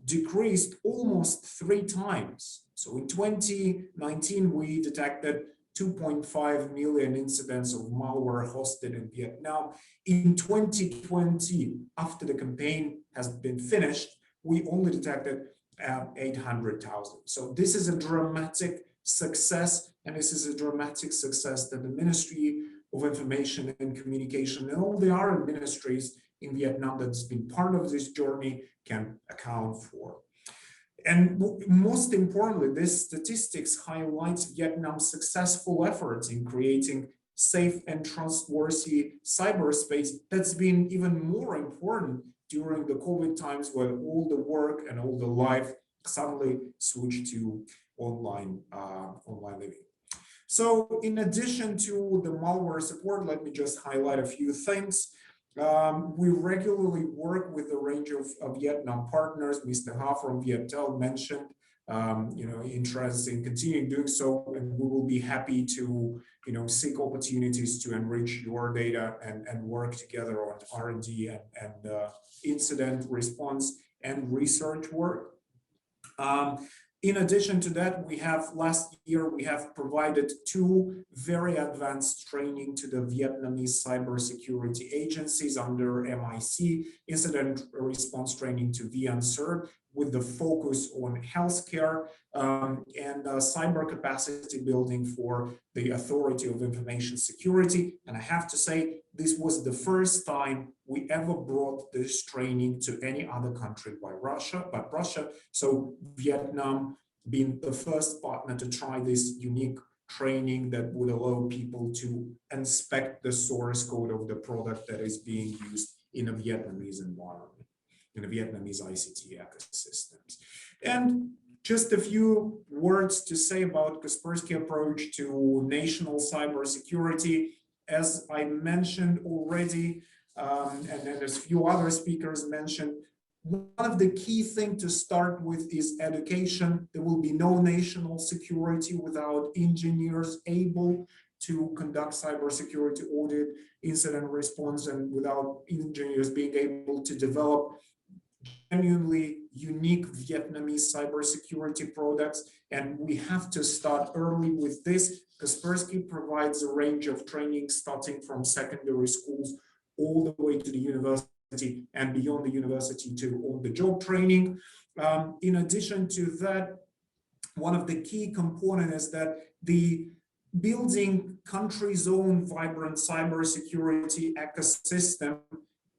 decreased almost 3 times. So in 2019, we detected 2.5 million incidents of malware hosted in Vietnam. In 2020, after the campaign has been finished, we only detected 800,000. So this is a dramatic success, and this is a dramatic success that the Ministry of Information and Communication and all the other ministries in Vietnam that's been part of this journey can account for. And most importantly, this statistics highlights Vietnam's successful efforts in creating safe and trustworthy cyberspace that's been even more important during the COVID times, where all the work and all the life suddenly switched to online living. So in addition to the malware support, let me just highlight a few things. We regularly work with a range of Vietnam partners. Mr. Ha from Viettel mentioned, interest in continuing doing so, and we will be happy to, seek opportunities to enrich your data and work together on R&D and incident response and research work. In addition to that, last year we have provided 2 very advanced training to the Vietnamese cybersecurity agencies under MIC, incident response training to VNCERT, with the focus on healthcare and cyber capacity building for the Authority of Information Security. And I have to say, this was the first time we ever brought this training to any other country but Russia. So Vietnam being the first partner to try this unique training that would allow people to inspect the source code of the product that is being used in a Vietnamese environment, in a Vietnamese ICT ecosystems. And just a few words to say about Kaspersky approach to national cybersecurity. As I mentioned already, and then as a few other speakers mentioned, one of the key things to start with is education. There will be no national security without engineers able to conduct cybersecurity audit, incident response, and without engineers being able to develop genuinely unique Vietnamese cybersecurity products. And we have to start early with this. Kaspersky provides a range of training starting from secondary schools all the way to the university and beyond the university to on-the-job training. In addition to that, one of the key components is that the building country's own vibrant cybersecurity ecosystem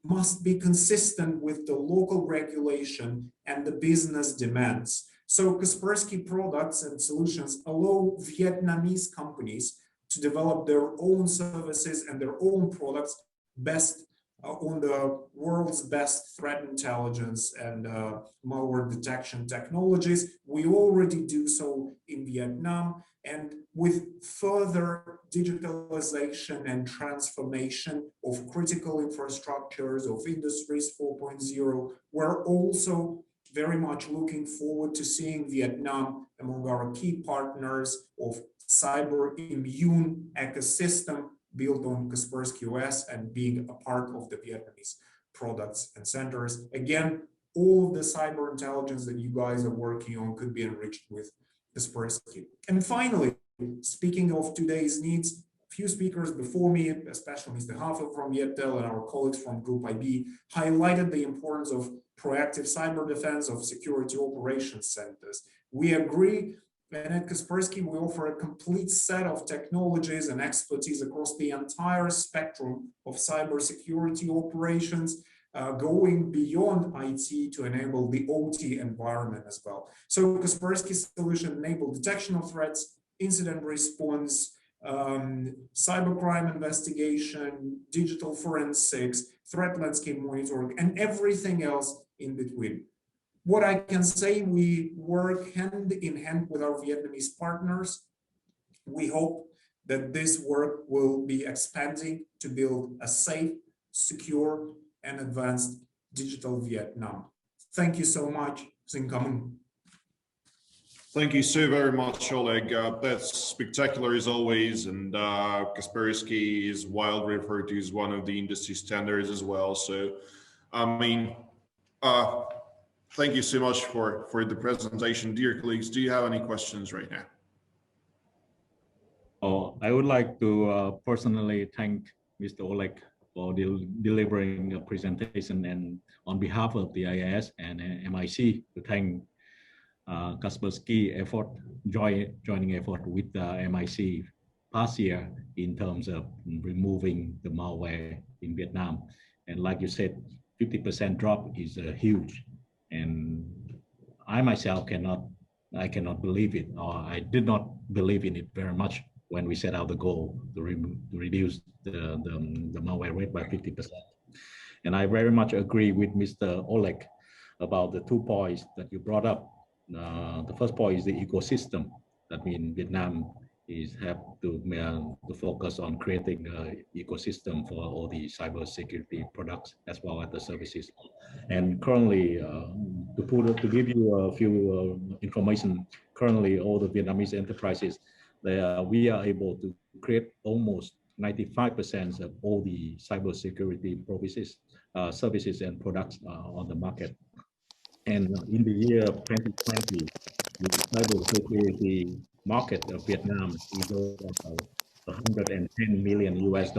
must be consistent with the local regulation and the business demands. So Kaspersky products and solutions allow Vietnamese companies to develop their own services and their own products best on the world's best threat intelligence and malware detection technologies. We already do so in Vietnam, and with further digitalization and transformation of critical infrastructures of industries 4.0, we're also very much looking forward to seeing Vietnam among our key partners of cyber immune ecosystem built on Kaspersky OS and being a part of the Vietnamese products and centers. Again, all of the cyber intelligence that you guys are working on could be enriched with Kaspersky. And finally, speaking of today's needs, a few speakers before me, especially Mr. Hafer from Yettel and our colleagues from Group IB, highlighted the importance of proactive cyber defense of security operations centers. We agree. And at Kaspersky, we offer a complete set of technologies and expertise across the entire spectrum of cybersecurity operations, going beyond IT to enable the OT environment as well. So Kaspersky's solution enable detection of threats, incident response, cybercrime investigation, digital forensics, threat landscape monitoring, and everything else in between. What I can say, we work hand in hand with our Vietnamese partners. We hope that this work will be expanding to build a safe, secure, and advanced digital Vietnam. Thank you so much. Xin cảm ơn. Thank you so very much, Oleg. That's spectacular as always, and Kaspersky is widely referred to as one of the industry standards as well. So, I mean, thank you so much for the presentation. Dear colleagues, do you have any questions right now? Oh, I would like to personally thank Mr. Oleg for delivering a presentation, and on behalf of the IIS and MIC to thank Kaspersky effort, joining effort with MIC past year in terms of removing the malware in Vietnam. And like you said, 50% drop is huge. And I myself cannot believe it, or I did not believe in it very much when we set out the goal to reduce the malware rate by 50%. And I very much agree with Mr. Oleg about the 2 points that you brought up. The first point is the ecosystem. That means Vietnam have to focus on creating an ecosystem for all the cybersecurity products as well as the services. And currently, to give you a few information, currently all the Vietnamese enterprises, we are able to create almost 95% of all the cybersecurity services and products on the market. And in the year 2020, the cybersecurity market of Vietnam is about $110 million US,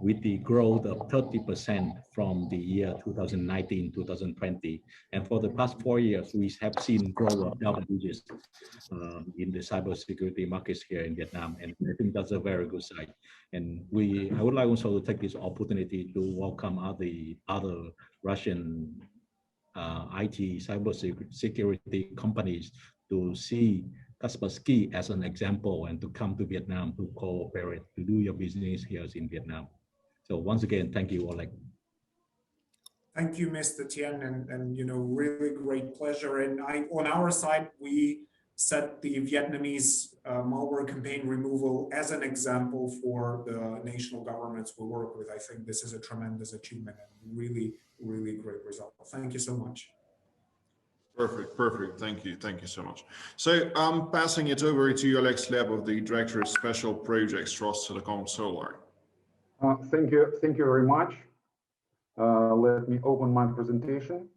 with the growth of 30% from the year 2019-2020. And for the past 4 years, we have seen growth of double digits in the cybersecurity markets here in Vietnam. And I think that's a very good sign. And I would like also to take this opportunity to welcome other Russian IT cybersecurity companies to see Kaspersky as an example and to come to Vietnam to cooperate, to do your business here in Vietnam. So once again, thank you, Oleg. Thank you, Mr. Tien, and really great pleasure. And on our side, we set the Vietnamese malware campaign removal as an example for the national governments we work with. I think this is a tremendous achievement and really, really great result. Thank you so much. Perfect. Thank you so much. So I'm passing it over to Oleg Slebov, the Director of Special Projects, Rostelecom Solar. Thank you very much. Let me open my presentation.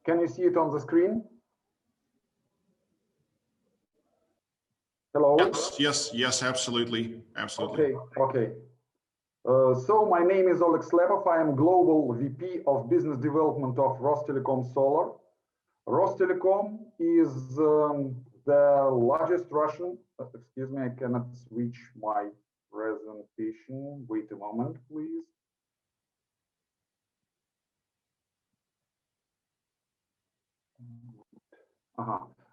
Can you see it on the screen? Hello? Yes, absolutely. Okay. So my name is Oleg Slebov. I am Global VP of Business Development of Rostelecom Solar. Rostelecom is the largest Russian Excuse me, I cannot switch my presentation. Wait a moment, please.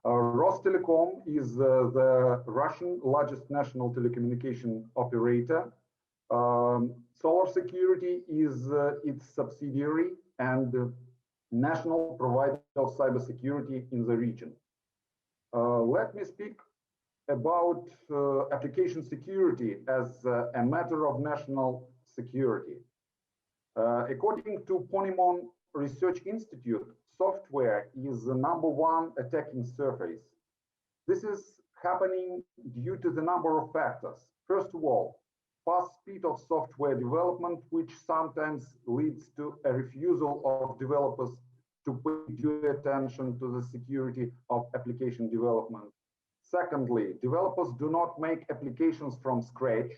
Rostelecom is the Russian largest national telecommunication operator. CYBERSECURITY is its subsidiary and national provider of cybersecurity in the region. Let me speak about application security as a matter of national security. According to Ponemon Research Institute, software is the #1 attacking surface. This is happening due to the number of factors. First of all, fast speed of software development, which sometimes leads to a refusal of developers to pay due attention to the security of application development. Secondly, developers do not make applications from scratch.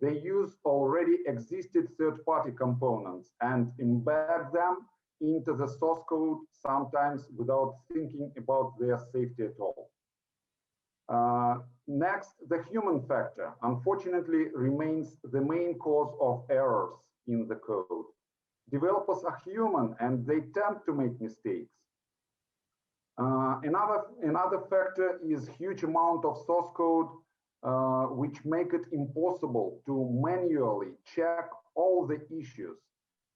They use already existed third-party components and embed them into the source code, sometimes without thinking about their safety at all. Next, the human factor, unfortunately, remains the main cause of errors in the code. Developers are human and they tend to make mistakes. Another factor is huge amount of source code, which make it impossible to manually check all the issues.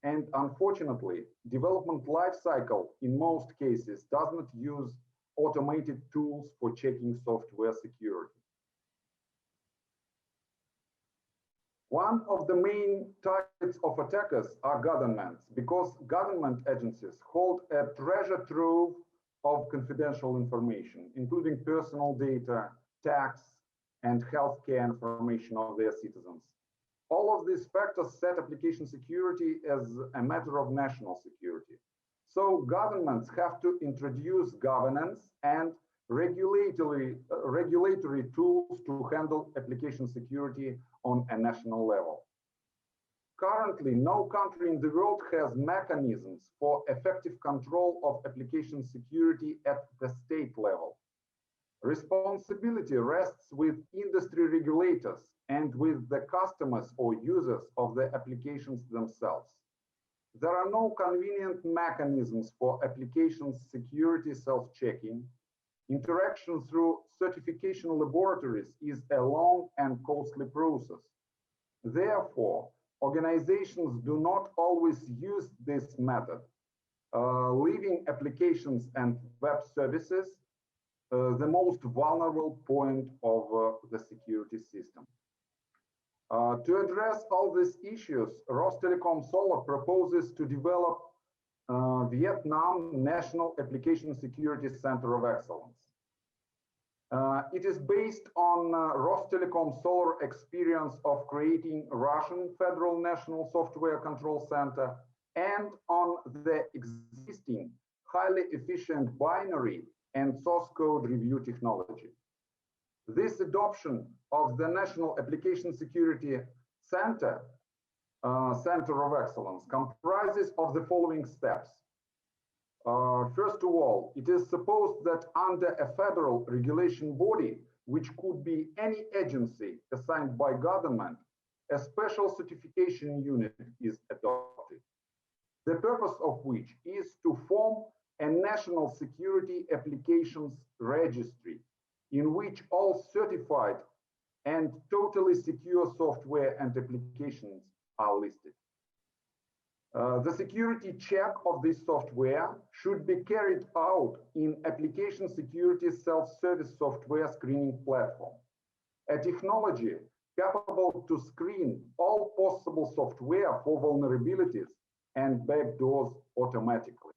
And unfortunately, development lifecycle in most cases does not use automated tools for checking software security. One of the main targets of attackers are governments, because government agencies hold a treasure trove of confidential information, including personal data, tax, and healthcare information of their citizens. All of these factors set application security as a matter of national security. So governments have to introduce governance and regulatory tools to handle application security on a national level. Currently, no country in the world has mechanisms for effective control of application security at the state level. Responsibility rests with industry regulators and with the customers or users of the applications themselves. There are no convenient mechanisms for application security self-checking. Interaction through certification laboratories is a long and costly process. Therefore, organizations do not always use this method, leaving applications and web services the most vulnerable point of the security system. To address all these issues, Rostelecom Solar proposes to develop Vietnam National Application Security Center of Excellence. It is based on Rostelecom Solar experience of creating Russian Federal National Software Control Center and on the existing highly efficient binary and source code review technology. This adoption of the National Application Security Center, Center of Excellence, comprises of the following steps. First of all, it is supposed that under a federal regulation body, which could be any agency assigned by government, a special certification unit is adopted. The purpose of which is to form a national security applications registry in which all certified and totally secure software and applications are listed. The security check of this software should be carried out in application security self-service software screening platform, a technology capable to screen all possible software for vulnerabilities and backdoors automatically.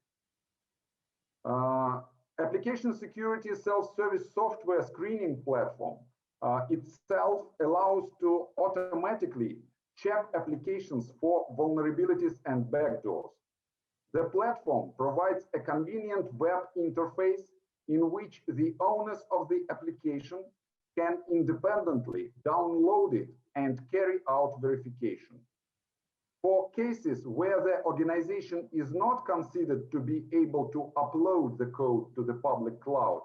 Application security self-service software screening platform itself allows to automatically check applications for vulnerabilities and backdoors. The platform provides a convenient web interface in which the owners of the application can independently download it and carry out verification. For cases where the organization is not considered to be able to upload the code to the public cloud,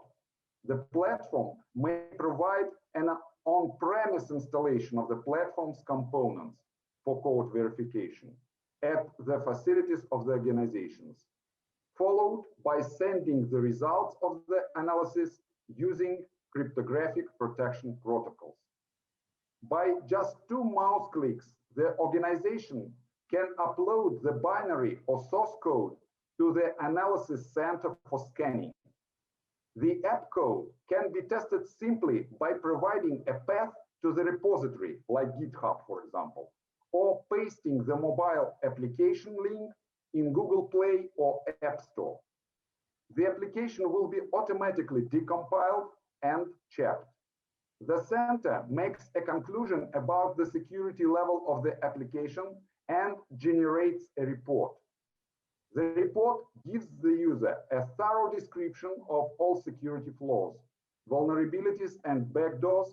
the platform may provide an on-premise installation of the platform's components for code verification at the facilities of the organizations, followed by sending the results of the analysis using cryptographic protection protocols. By just 2 mouse clicks, the organization can upload the binary or source code to the analysis center for scanning. The app code can be tested simply by providing a path to the repository, like GitHub, for example, or pasting the mobile application link in Google Play or App Store. The application will be automatically decompiled and checked. The center makes a conclusion about the security level of the application and generates a report. The report gives the user a thorough description of all security flaws, vulnerabilities, and backdoors,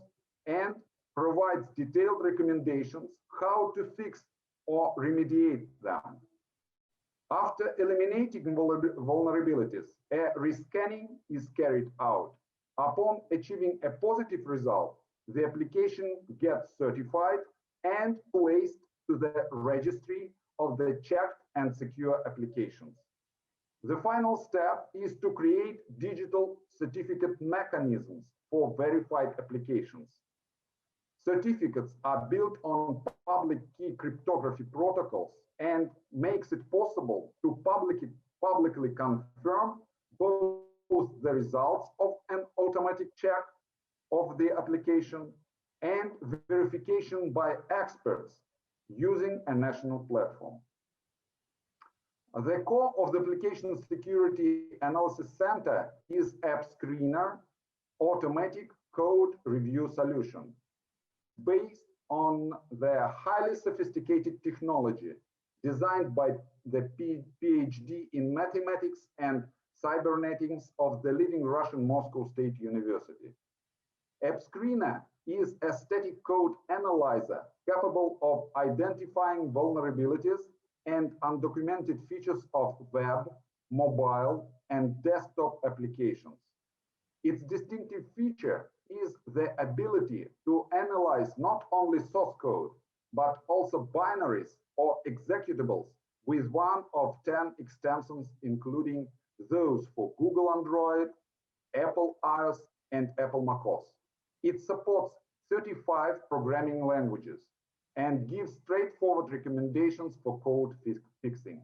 and provides detailed recommendations how to fix or remediate them. After eliminating vulnerabilities, a rescanning is carried out. Upon achieving a positive result, the application gets certified and placed to the registry of the checked and secure applications. The final step is to create digital certificate mechanisms for verified applications. Certificates are built on public key cryptography protocols and makes it possible to publicly confirm both the results of an automatic check of the application and verification by experts using a national platform. The core of the Application Security Analysis Center is App Screener Automatic Code Review Solution, based on the highly sophisticated technology designed by the PhD in mathematics and cybernetics of the leading Russian Moscow State University. App Screener is a static code analyzer capable of identifying vulnerabilities and undocumented features of web, mobile, and desktop applications. Its distinctive feature is the ability to analyze not only source code, but also binaries or executables with one of 10 extensions, including those for Google Android, Apple iOS, and Apple macOS. It supports 35 programming languages and gives straightforward recommendations for code fixing.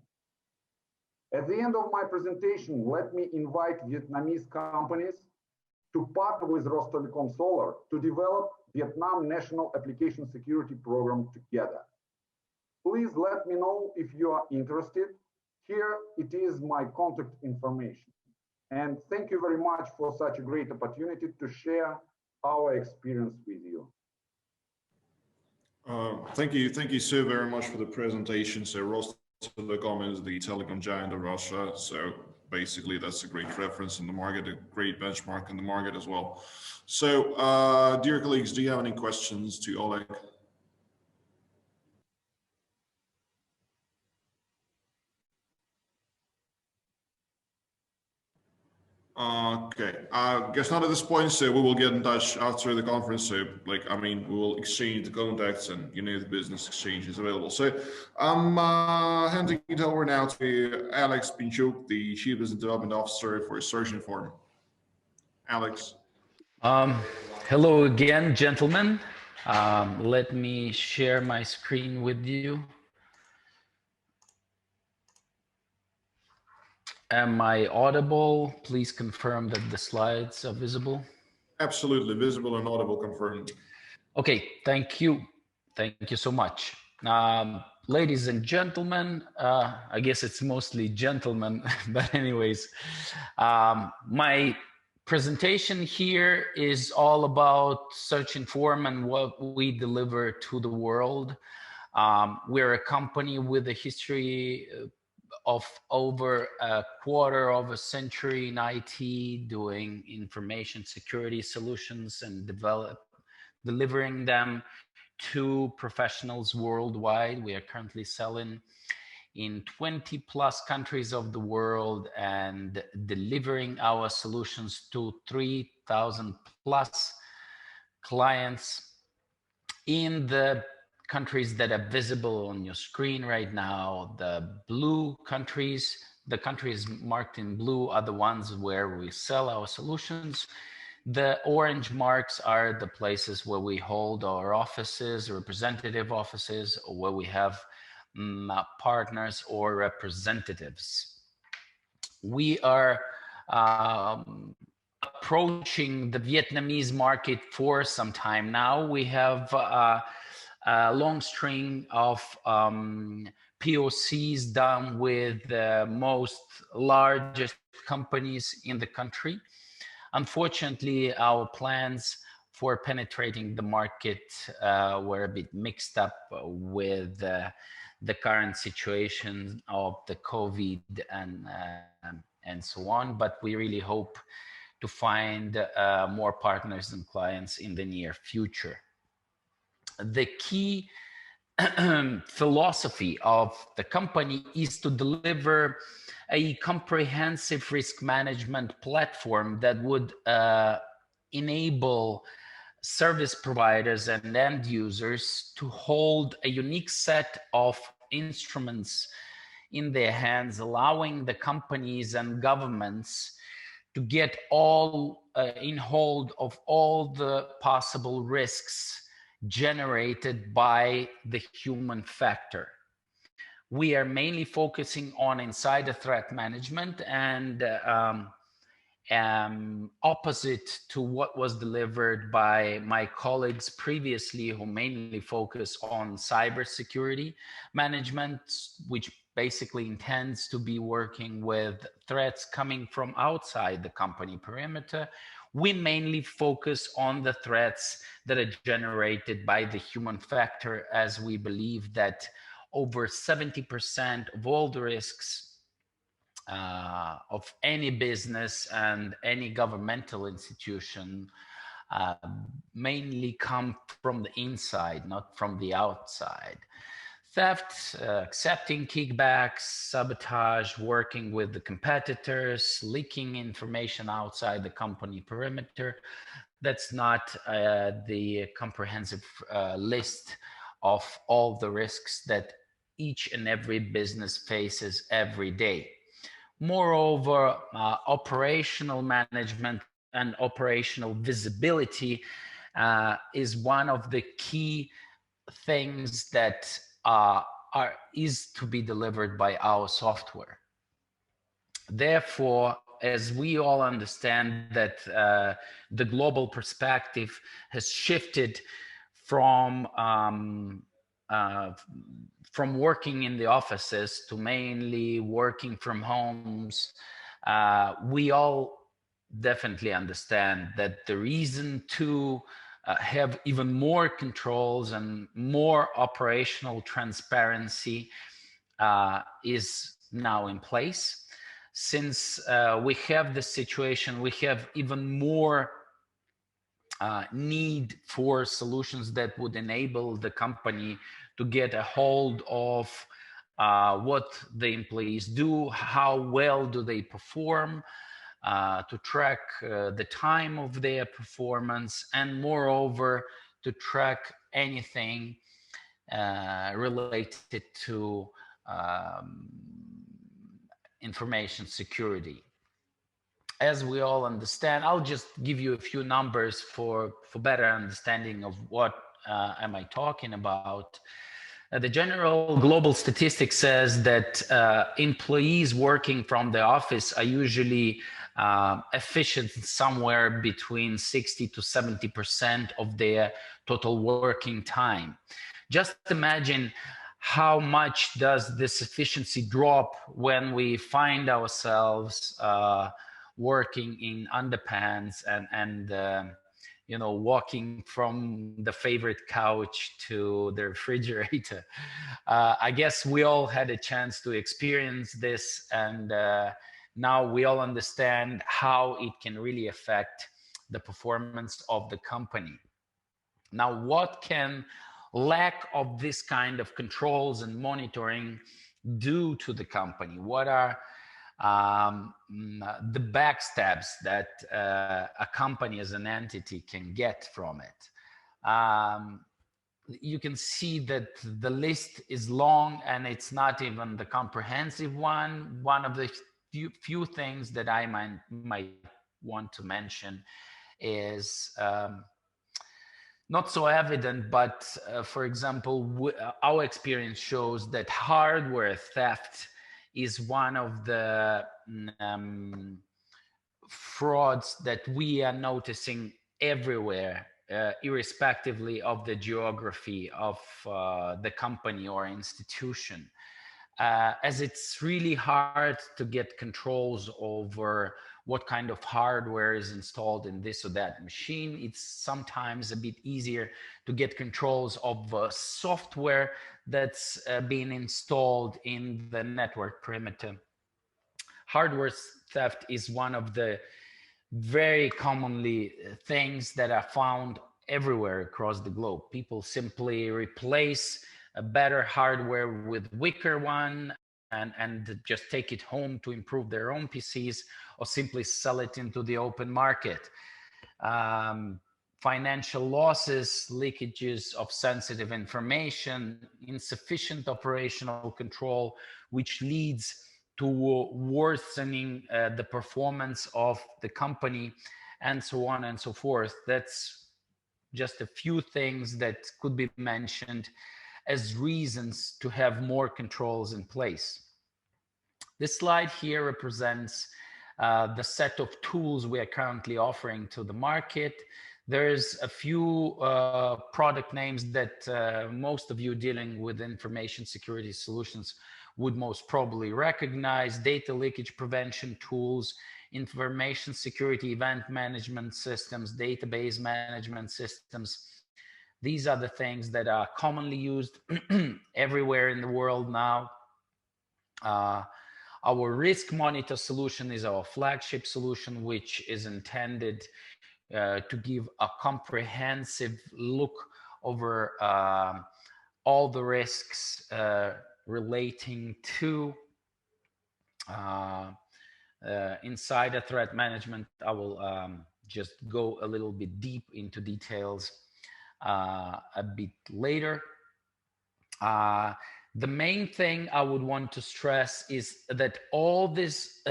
At the end of my presentation, let me invite Vietnamese companies to partner with Rostelecom Solar to develop Vietnam National Application Security Program together. Please let me know if you are interested. Here it is my contact information. And thank you very much for such a great opportunity to share our experience with you. Thank you so very much for the presentation. So Rostelecom is the telecom giant of Russia. So basically that's a great reference in the market, a great benchmark in the market as well. So dear colleagues, do you have any questions to Oleg? Okay, I guess not at this point, so we will get in touch after the conference. So we will exchange the contacts and, the business exchange is available. So I'm handing it over now to Alex Pinchuk, the Chief Business Development Officer for Search Inform. Alex. Hello again, gentlemen. Let me share my screen with you. Am I audible? Please confirm that the slides are visible. Absolutely visible and audible, confirmed. Okay, thank you. Thank you so much. Ladies and gentlemen, I guess it's mostly gentlemen, but anyways, my presentation here is all about Search Inform and what we deliver to the world. We're a company with a history of over a quarter of a century in IT, doing information security solutions and delivering them to professionals worldwide. We are currently selling in 20 plus countries of the world and delivering our solutions to 3,000 plus clients in the countries that are visible on your screen right now. The blue countries, the countries marked in blue are the ones where we sell our solutions. The orange marks are the places where we hold our offices, representative offices, or where we have partners or representatives. We are approaching the Vietnamese market for some time now. We have a long string of POCs done with the most largest companies in the country. Unfortunately, our plans for penetrating the market were a bit mixed up with the current situation of the COVID and so on, but we really hope to find more partners and clients in the near future. The key philosophy of the company is to deliver a comprehensive risk management platform that would enable service providers and end users to hold a unique set of instruments in their hands, allowing the companies and governments to get all in hold of all the possible risks generated by the human factor. We are mainly focusing on insider threat management, and opposite to what was delivered by my colleagues previously, who mainly focus on cybersecurity management, which basically intends to be working with threats coming from outside the company perimeter. We mainly focus on the threats that are generated by the human factor, as we believe that over 70% of all the risks of any business and any governmental institution mainly come from the inside, not from the outside. Theft, accepting kickbacks, sabotage, working with the competitors, leaking information outside the company perimeter. That's not the comprehensive list of all the risks that each and every business faces every day. Moreover, operational management and operational visibility is one of the key things that is to be delivered by our software. Therefore, as we all understand that the global perspective has shifted from working in the offices to mainly working from homes, we all definitely understand that the reason to have even more controls and more operational transparency is now in place. Since we have this situation, we have even more need for solutions that would enable the company to get a hold of what the employees do, how well do they perform, to track the time of their performance, and moreover, to track anything related to information security. As we all understand, I'll just give you a few numbers for better understanding of what am I talking about. The general global statistic says that employees working from the office are usually efficient somewhere between 60 to 70% of their total working time. Just imagine how much does this efficiency drop when we find ourselves working in underpants and you know, walking from the favorite couch to the refrigerator. I guess we all had a chance to experience this, and now we all understand how it can really affect the performance of the company. Now, what can lack of this kind of controls and monitoring do to the company? What are the backstabs that a company as an entity can get from it? You can see that the list is long and it's not even the comprehensive one. One of the few things that I might want to mention is not so evident, but for example, our experience shows that hardware theft is one of the frauds that we are noticing everywhere, irrespectively of the geography of the company or institution. As it's really hard to get controls over what kind of hardware is installed in this or that machine, it's sometimes a bit easier to get controls of software that's being installed in the network perimeter. Hardware theft is one of the very commonly things that are found everywhere across the globe. People simply replace a better hardware with weaker one and just take it home to improve their own PCs, or simply sell it into the open market. Financial losses, leakages of sensitive information, insufficient operational control, which leads to worsening the performance of the company, and so on and so forth. That's just a few things that could be mentioned as reasons to have more controls in place. This slide here represents the set of tools we are currently offering to the market. There's a few product names that most of you dealing with information security solutions would most probably recognize: data leakage prevention tools, information security event management systems, database management systems. These are the things that are commonly used everywhere in the world now. Our risk monitor solution is our flagship solution, which is intended to give a comprehensive look over all the risks relating to insider threat management. I will just go a little bit deep into details a bit later. The main thing I would want to stress is that all these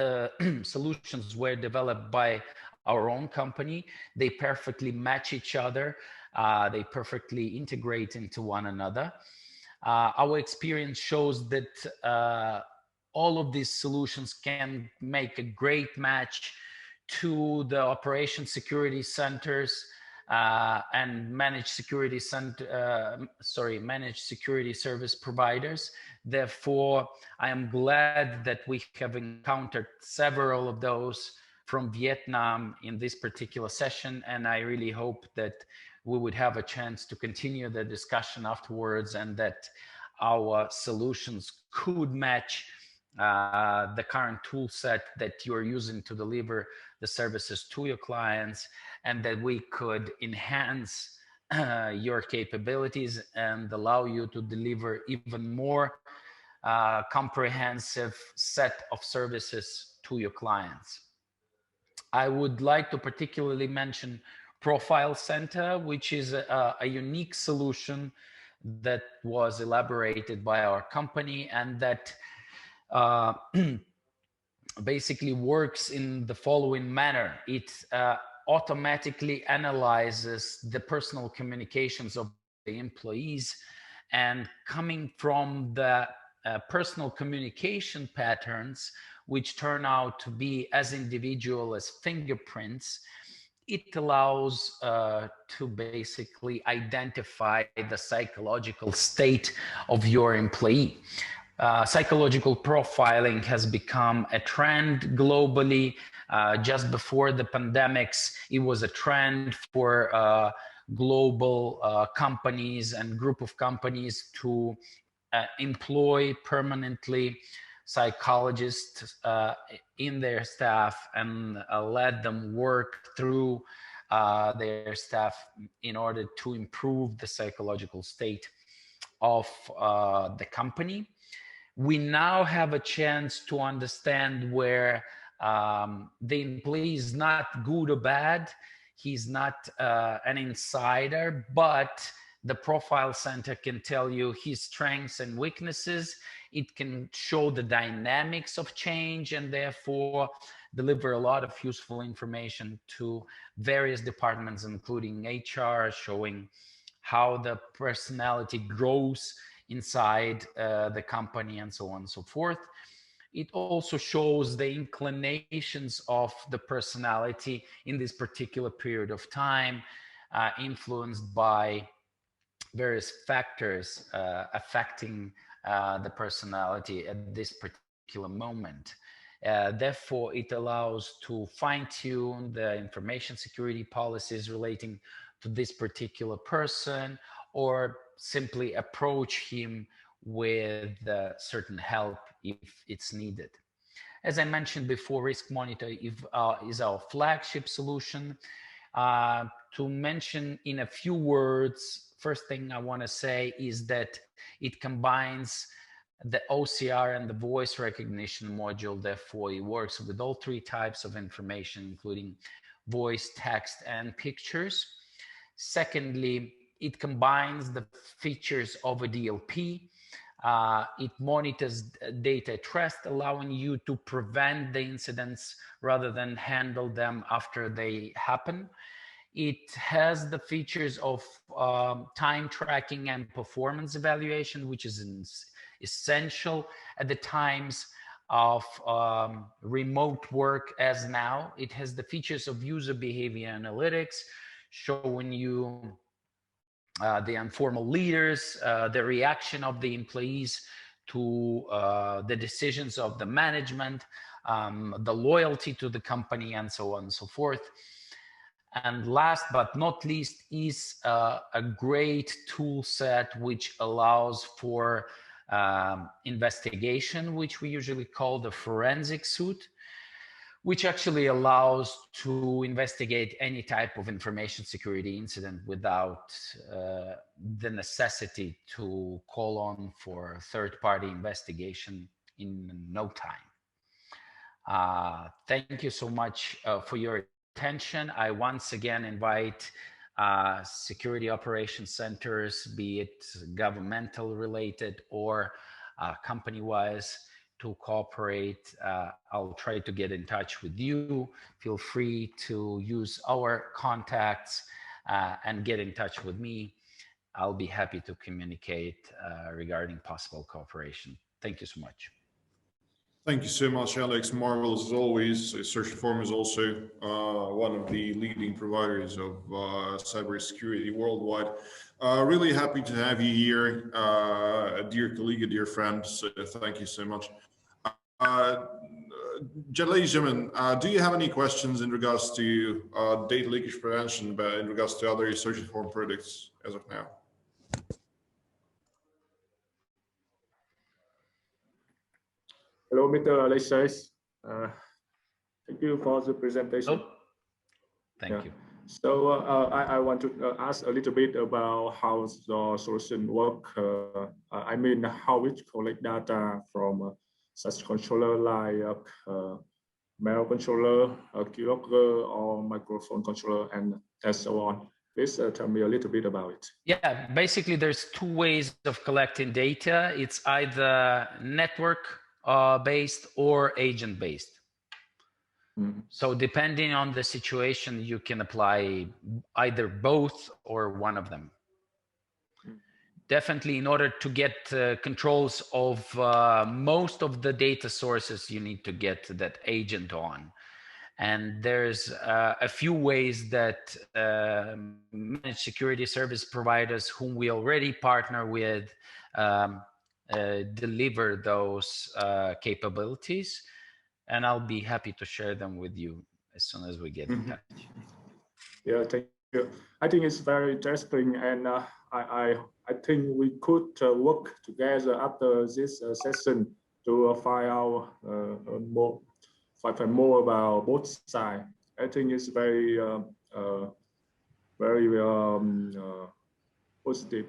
solutions were developed by our own company. They perfectly match each other. They perfectly integrate into one another. Our experience shows that all of these solutions can make a great match to the operation security centers and managed security managed security service providers. Therefore, I am glad that we have encountered several of those from Vietnam in this particular session, and I really hope that we would have a chance to continue the discussion afterwards, and that our solutions could match the current tool set that you're using to deliver the services to your clients, and that we could enhance your capabilities and allow you to deliver even more comprehensive set of services to your clients. I would like to particularly mention Profile Center, which is a unique solution that was elaborated by our company, and that basically works in the following manner. It automatically analyzes the personal communications of the employees, and coming from the personal communication patterns, which turn out to be as individual as fingerprints, it allows to basically identify the psychological state of your employee. Psychological profiling has become a trend globally. Just before the pandemics, it was a trend for global companies and group of companies to employ permanently psychologists in their staff and let them work through their staff in order to improve the psychological state of the company. We now have a chance to understand where the employee is not good or bad. He's not an insider, but the profile center can tell you his strengths and weaknesses. It can show the dynamics of change and therefore deliver a lot of useful information to various departments, including HR, showing how the personality grows inside the company and so on and so forth. It also shows the inclinations of the personality in this particular period of time, influenced by various factors affecting the personality at this particular moment. Therefore, it allows to fine-tune the information security policies relating to this particular person, or simply approach him with certain help if it's needed. As I mentioned before, Risk Monitor is our flagship solution. To mention in a few words, first thing I want to say is that it combines the OCR and the voice recognition module. Therefore, it works with all three types of information, including voice, text, and pictures. Secondly, it combines the features of a DLP. It monitors data at rest, allowing you to prevent the incidents rather than handle them after they happen. It has the features of time tracking and performance evaluation, which is essential at the times of remote work as now. It has the features of user behavior analytics, showing you the informal leaders, the reaction of the employees to the decisions of the management, the loyalty to the company, and so on and so forth. And last but not least is a great tool set which allows for investigation, which we usually call the forensic suite, which actually allows to investigate any type of information security incident without the necessity to call on for third-party investigation in no time. Thank you so much for your attention. I once again invite security operations centers, be it governmental related or company-wise, to cooperate. I'll try to get in touch with you. Feel free to use our contacts and get in touch with me. I'll be happy to communicate regarding possible cooperation. Thank you so much. Thank you so much, Alex. Marvelous as always. Search4Inform is also one of the leading providers of cybersecurity worldwide. Really happy to have you here, a dear colleague, a dear friend. So thank you so much. Ladies and gentlemen, do you have any questions in regards to data leakage prevention, but in regards to other Search4Inform products as of now? Hello, Mr. Alexis. Thank you for the presentation. Oh, thank you. So I want to ask a little bit about how the solution work. I mean, how it collect data from such controller like mail controller, keylogger, or microphone controller, and so on. Please tell me a little bit about it. Yeah, basically there's two ways of collecting data. It's either network based or agent based. So depending on the situation, you can apply either both or one of them. Definitely, in order to get controls of most of the data sources, you need to get that agent on. And there's a few ways that managed security service providers whom we already partner with deliver those capabilities, and I'll be happy to share them with you as soon as we get in touch. Yeah, thank you. I think it's very interesting, and I think we could work together after this session to find out more about both sides. I think it's very positive.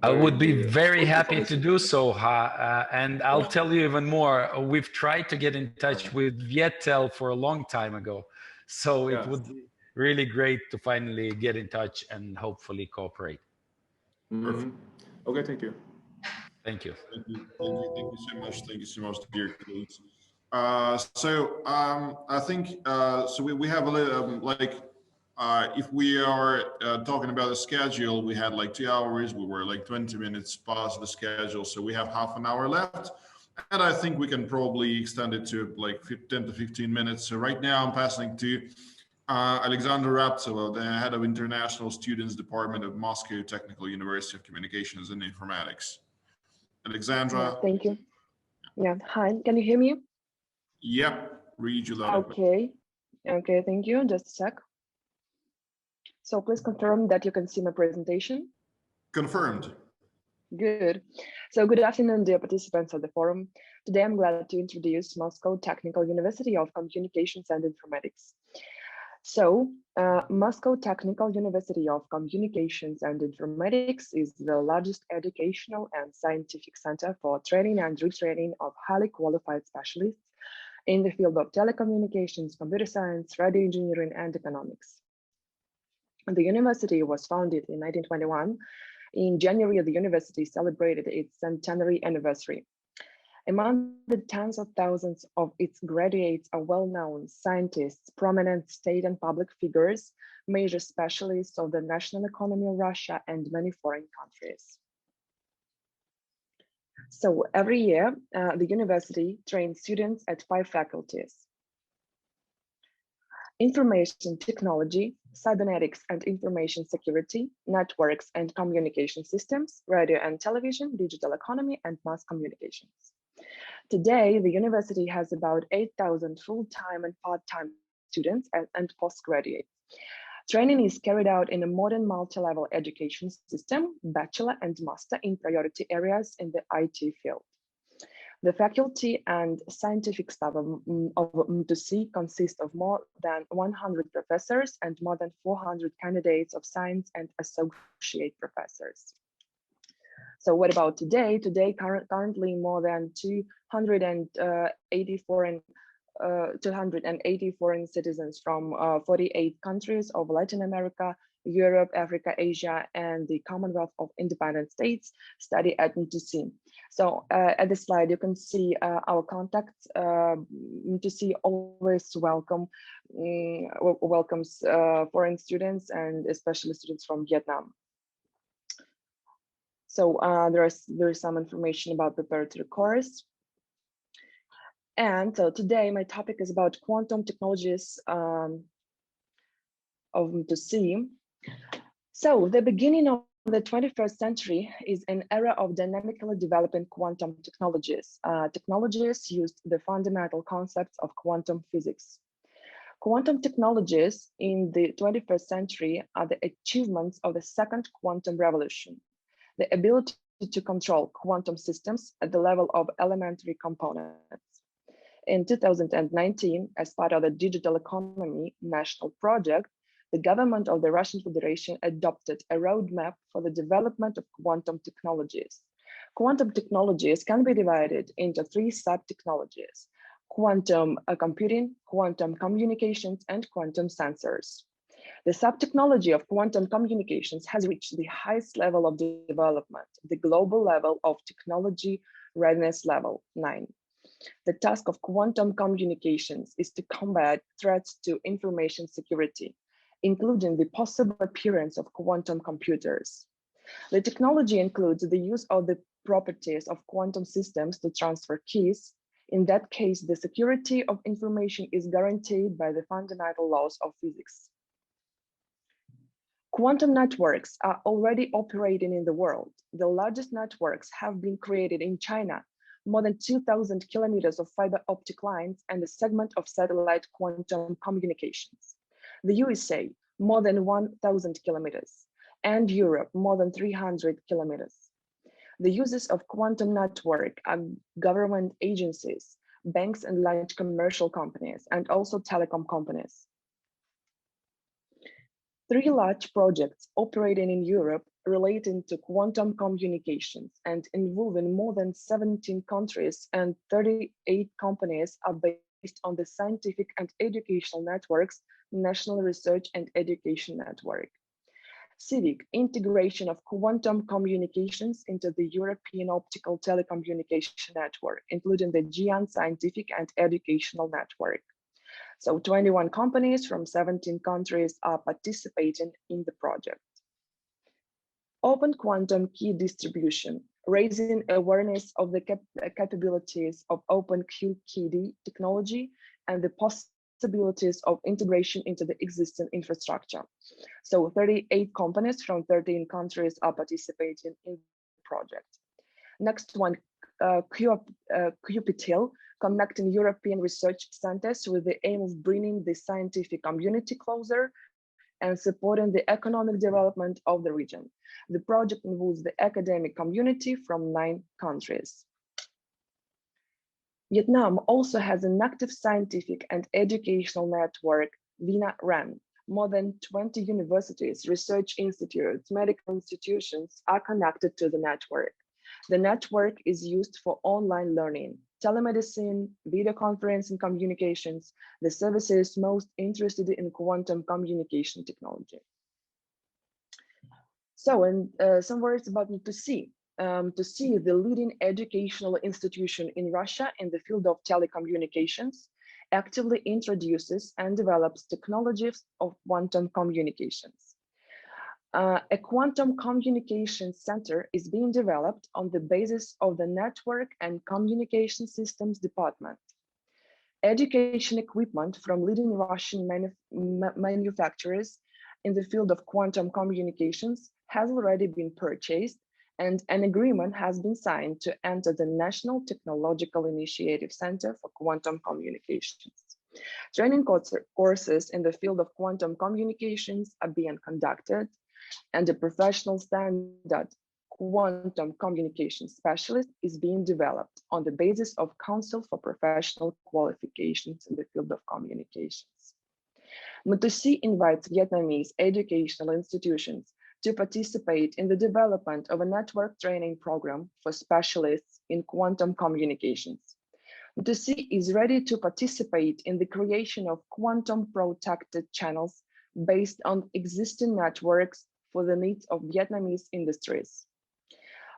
I would be very happy to do so, and I'll tell you even more. We've tried to get in touch with Vietel for a long time ago, so it would be really great to finally get in touch and hopefully cooperate. Okay, thank you. Thank you. Thank you so much. Thank you so much, dear colleagues. I think so. We have a little if we are talking about the schedule, we had like 2 hours. We were like 20 minutes past the schedule, so we have half an hour left, and I think we can probably extend it to like 10 to 15 minutes. So right now, I'm passing to Alexandra Raptsova, the head of International Students Department of Moscow Technical University of Communications and Informatics. Alexandra. Thank you. Yeah, hi, can you hear me? Yep, read you loud. Okay, thank you. Just a sec. So please confirm that you can see my presentation. Confirmed. Good. So good afternoon, dear participants of the forum. Today, I'm glad to introduce Moscow Technical University of Communications and Informatics. So Moscow Technical University of Communications and Informatics is the largest educational and scientific center for training and retraining of highly qualified specialists in the field of telecommunications, computer science, radio engineering, and economics. The university was founded in 1921. In January, the university celebrated its centenary anniversary. Among the tens of thousands of its graduates are well-known scientists, prominent state and public figures, major specialists of the national economy of Russia, and many foreign countries. So every year, the university trains students at 5 faculties: information technology, cybernetics and information security, networks and communication systems, radio and television, digital economy, and mass communications. Today, the university has about 8,000 full-time and part-time students and postgraduates. Training is carried out in a modern multi-level education system, bachelor and master in priority areas in the IT field. The faculty and scientific staff of M2C consist of more than 100 professors and more than 400 candidates of science and associate professors. So what about today? Today, currently more than 280 foreign citizens from 48 countries of Latin America, Europe, Africa, Asia, and the Commonwealth of Independent States study at M2C. So at this slide, you can see our contacts. M2C always welcomes foreign students and especially students from Vietnam. So there is some information about preparatory course. And so today my topic is about quantum technologies of M2C. So the beginning of the 21st century is an era of dynamically developing quantum technologies. Technologies used the fundamental concepts of quantum physics. Quantum technologies in the 21st century are the achievements of the second quantum revolution, the ability to control quantum systems at the level of elementary components. In 2019, as part of the Digital Economy National Project, the government of the Russian Federation adopted a roadmap for the development of quantum technologies. Quantum technologies can be divided into 3 sub-technologies: quantum computing, quantum communications, and quantum sensors. The sub-technology of quantum communications has reached the highest level of development, the global level of technology readiness level 9. The task of quantum communications is to combat threats to information security, including the possible appearance of quantum computers. The technology includes the use of the properties of quantum systems to transfer keys. In that case, the security of information is guaranteed by the fundamental laws of physics. Quantum networks are already operating in the world. The largest networks have been created in China, more than 2,000 kilometers of fiber optic lines and a segment of satellite quantum communications. The USA, more than 1,000 kilometers, and Europe, more than 300 kilometers. The users of quantum network are government agencies, banks and large commercial companies, and also telecom companies. 3 large projects operating in Europe relating to quantum communications and involving more than 17 countries and 38 companies are based on the Scientific and Educational Networks National Research and Education Network. CIVIC, integration of quantum communications into the European Optical Telecommunication Network, including the GIAN Scientific and Educational Network. So 21 companies from 17 countries are participating in the project. Open quantum key distribution, raising awareness of the capabilities of open QKD technology and the possibilities of integration into the existing infrastructure. So 38 companies from 13 countries are participating in the project. Next one, QPTIL, connecting European research centers with the aim of bringing the scientific community closer and supporting the economic development of the region. The project involves the academic community from 9 countries. Vietnam also has an active scientific and educational network, VINA-RAN. More than 20 universities, research institutes, medical institutions are connected to the network. The network is used for online learning, telemedicine, video conferencing communications, the services most interested in quantum communication technology. So, and some words about UTC. UTC is the leading educational institution in Russia in the field of telecommunications, actively introduces and develops technologies of quantum communications. A quantum communication center is being developed on the basis of the Network and Communication Systems Department. Education equipment from leading Russian manufacturers in the field of quantum communications has already been purchased, and an agreement has been signed to enter the National Technological Initiative Center for Quantum Communications. Training courses in the field of quantum communications are being conducted, and a professional standard quantum communication specialist is being developed on the basis of Council for Professional Qualifications in the field of communications. MUTC invites Vietnamese educational institutions to participate in the development of a network training program for specialists in quantum communications. MUTC is ready to participate in the creation of quantum protected channels based on existing networks for the needs of Vietnamese industries.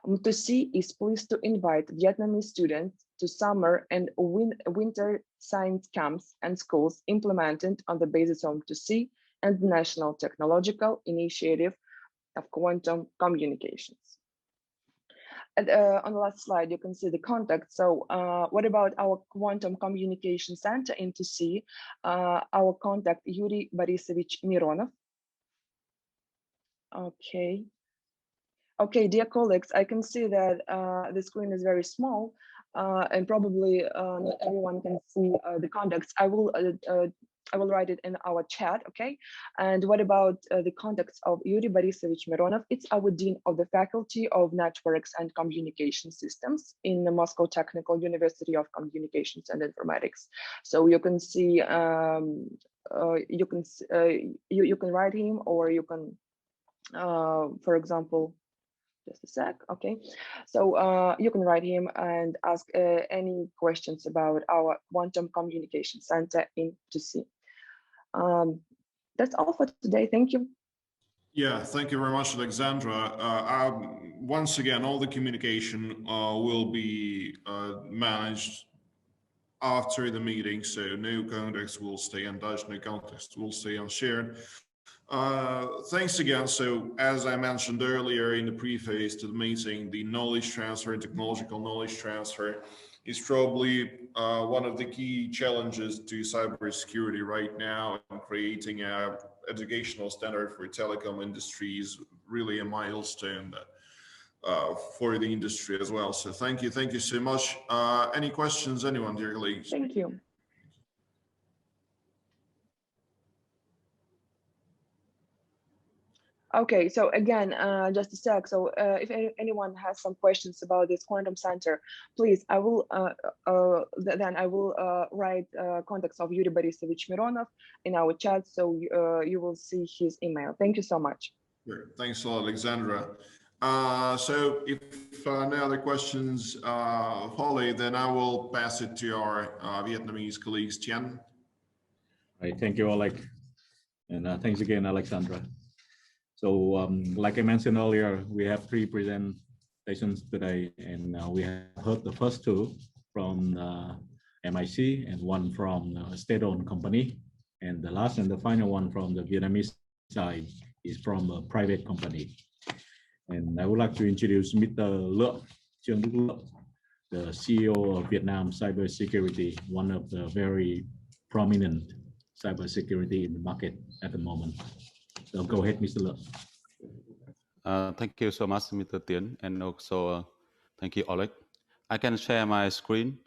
MUTC is pleased to invite Vietnamese students to summer and winter science camps and schools implemented on the basis of MUTC and the National Technological Initiative of Quantum Communications. And on the last slide, you can see the contact. So what about our Quantum Communication Center in MUTC? Our contact, Yuri Borisovich Mironov. Okay. Okay, dear colleagues, I can see that the screen is very small and probably not everyone can see the contacts. I will write it in our chat, okay? And what about the contacts of Yuri Borisovich Mironov? It's our Dean of the Faculty of Networks and Communication Systems in the Moscow Technical University of Communications and Informatics. So you can see, you can write him, or you can, for example, just a sec, okay. So you can write him and ask any questions about our Quantum Communication Center in MUTC. That's all for today. Thank you. Yeah, thank you very much, Alexandra. Once again, all the communication will be managed after the meeting, so no contacts will stay untouched, no contacts will stay unshared. Thanks again. So as I mentioned earlier in the preface to the meeting, the knowledge transfer and technological knowledge transfer is probably one of the key challenges to cybersecurity right now, and creating an educational standard for telecom industry is really a milestone that, for the industry as well. So thank you so much. Any questions, anyone, dear colleagues? Thank you. Okay, so again, just a sec. So if anyone has some questions about this quantum center, please, I will then I will write contacts of Yuri Borisovich Mironov in our chat, so you will see his email. Thank you so much. Sure. Thanks a lot, Alexandra. So if no other questions, Holly, then I will pass it to our Vietnamese colleagues, Tien. Right, thank you, Oleg. And thanks again, Alexandra. So like I mentioned earlier, we have 3 presentations today, and we have heard the first 2 from MIC and 1 from a state-owned company. And the last and the final one from the Vietnamese side is from a private company. And I would like to introduce Mr. Le, Trương Đức Le, the CEO of Vietnam Cybersecurity, one of the very prominent cybersecurity in the market at the moment. So go ahead, Mr. Le. Thank you so much, Mr. Tien, and also thank you, Oleg. I can share my screen.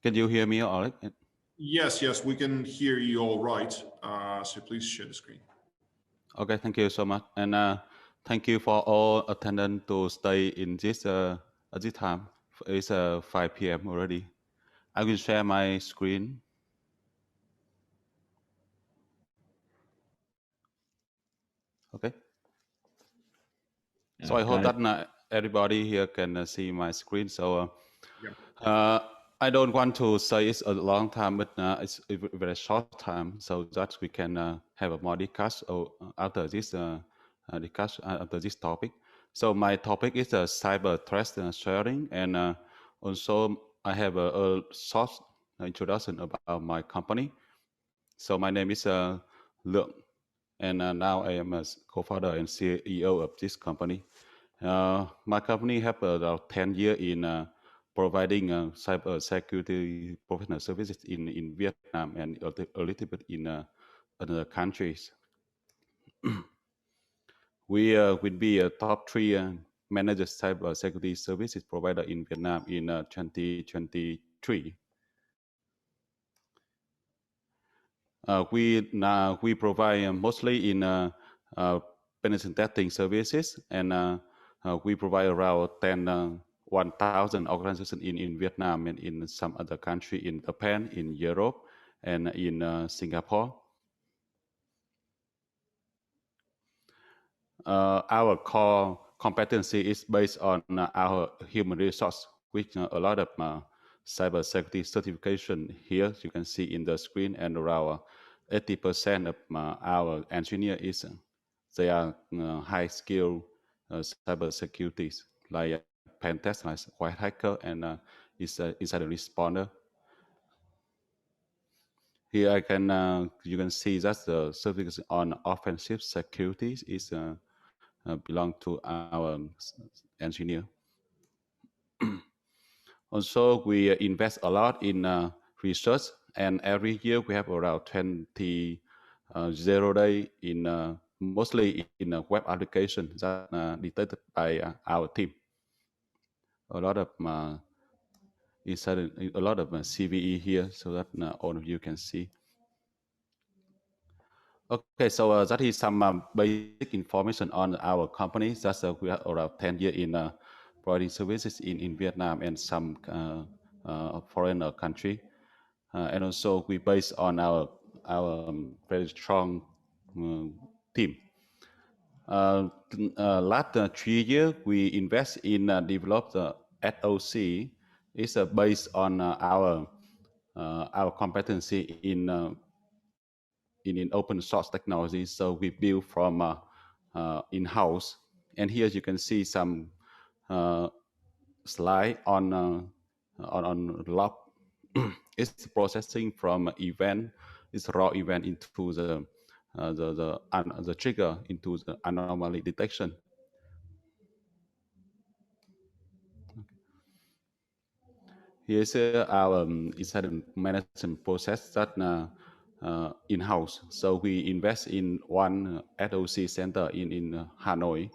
Can you hear me, Oleg? Yes, yes, we can hear you all right. So please share the screen. Okay, thank you so much, and thank you for all attendants to stay in this at this time. It's 5 p.m. already. I will share my screen. Okay. So I hope that everybody here can see my screen. So I don't want to say it's a long time, but it's a very short time, so that we can have a more discussion after this discussion after this topic. So my topic is cyber threat sharing, and also I have a short introduction about my company. So my name is Lượng, and now I am a co-founder and CEO of this company. My company have about 10 years in providing cyber security professional services in Vietnam and a little bit in other countries. We will be a top 3 managed cyber security services provider in Vietnam in 2023. We provide mostly in penetration testing services, and we provide around 1,000 organizations in Vietnam and in some other country in Japan, in Europe, and in Singapore. Our core competency is based on our human resource, which a lot of cybersecurity certification here you can see in the screen, and around 80% of our engineer is they are high skill cybersecurities like pen test, like white hacker, and insider responder. Here I can you can see that the service on offensive securities is belong to our engineer. Also, we invest a lot in research, and every year we have around 20 zero day in mostly in a web application that detected by our team. A lot of CVE here, so that all of you can see. Okay, so that is some basic information on our company. That's we are around 10 years in providing services in Vietnam and some foreign country, and also we based on our very strong team. Last 3 years we invest in develop the SOC. It's based on our competency in open source technology. So we build from in-house, and here you can see some slide on log. It's processing from event, it's raw event into the trigger into the anomaly detection. Here's our incident management process that in-house. So we invest in one SOC center in Hanoi.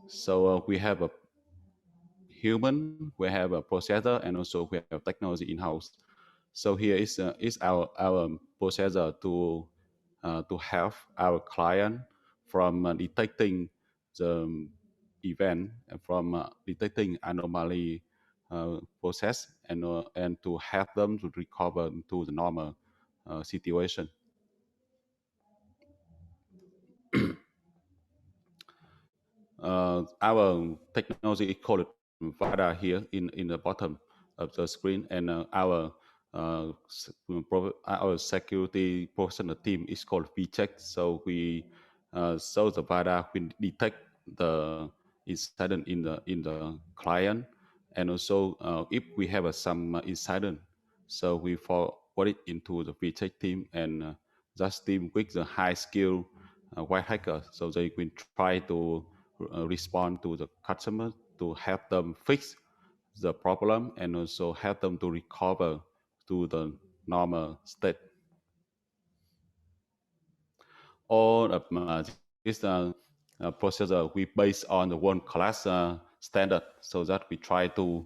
So we have a human, we have a processor, and also we have technology in-house. So here is our processor to help our client from detecting the event and from detecting anomaly process, and to help them to recover to the normal situation. our technology is called VADA here in the bottom of the screen, and our security professional team is called VCheck. So we so the VADA will detect the incident in the client, and also if we have some incident, so we forward it into the VCheck team, and that team with the high skill white hacker, so they will try to respond to the customer to help them fix the problem and also help them to recover to the normal state. All of this procedure we based on the world class standard, so that we try to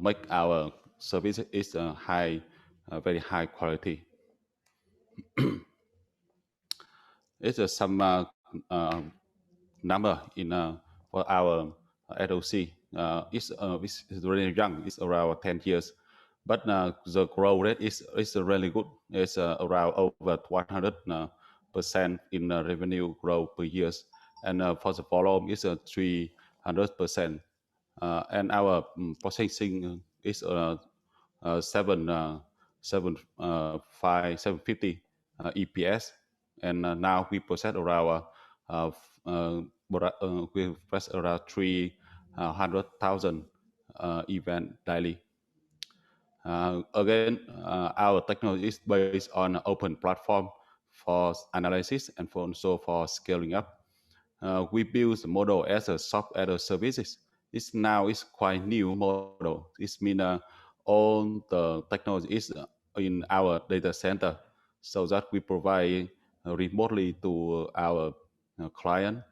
make our service is very high quality. It's some number in for our SOC. It's really young. It's around 10 years, but the growth rate is really good. It's around over 100% in revenue growth per year, and for the volume is 300%. And our processing is 750 EPS, and now we process around we process around 300,000 event daily. Again, our technology is based on an open platform for analysis and also for scaling up. We build the model as a software as a services. It's now is quite new model. It means all the technology is in our data center, so that we provide remotely to our client.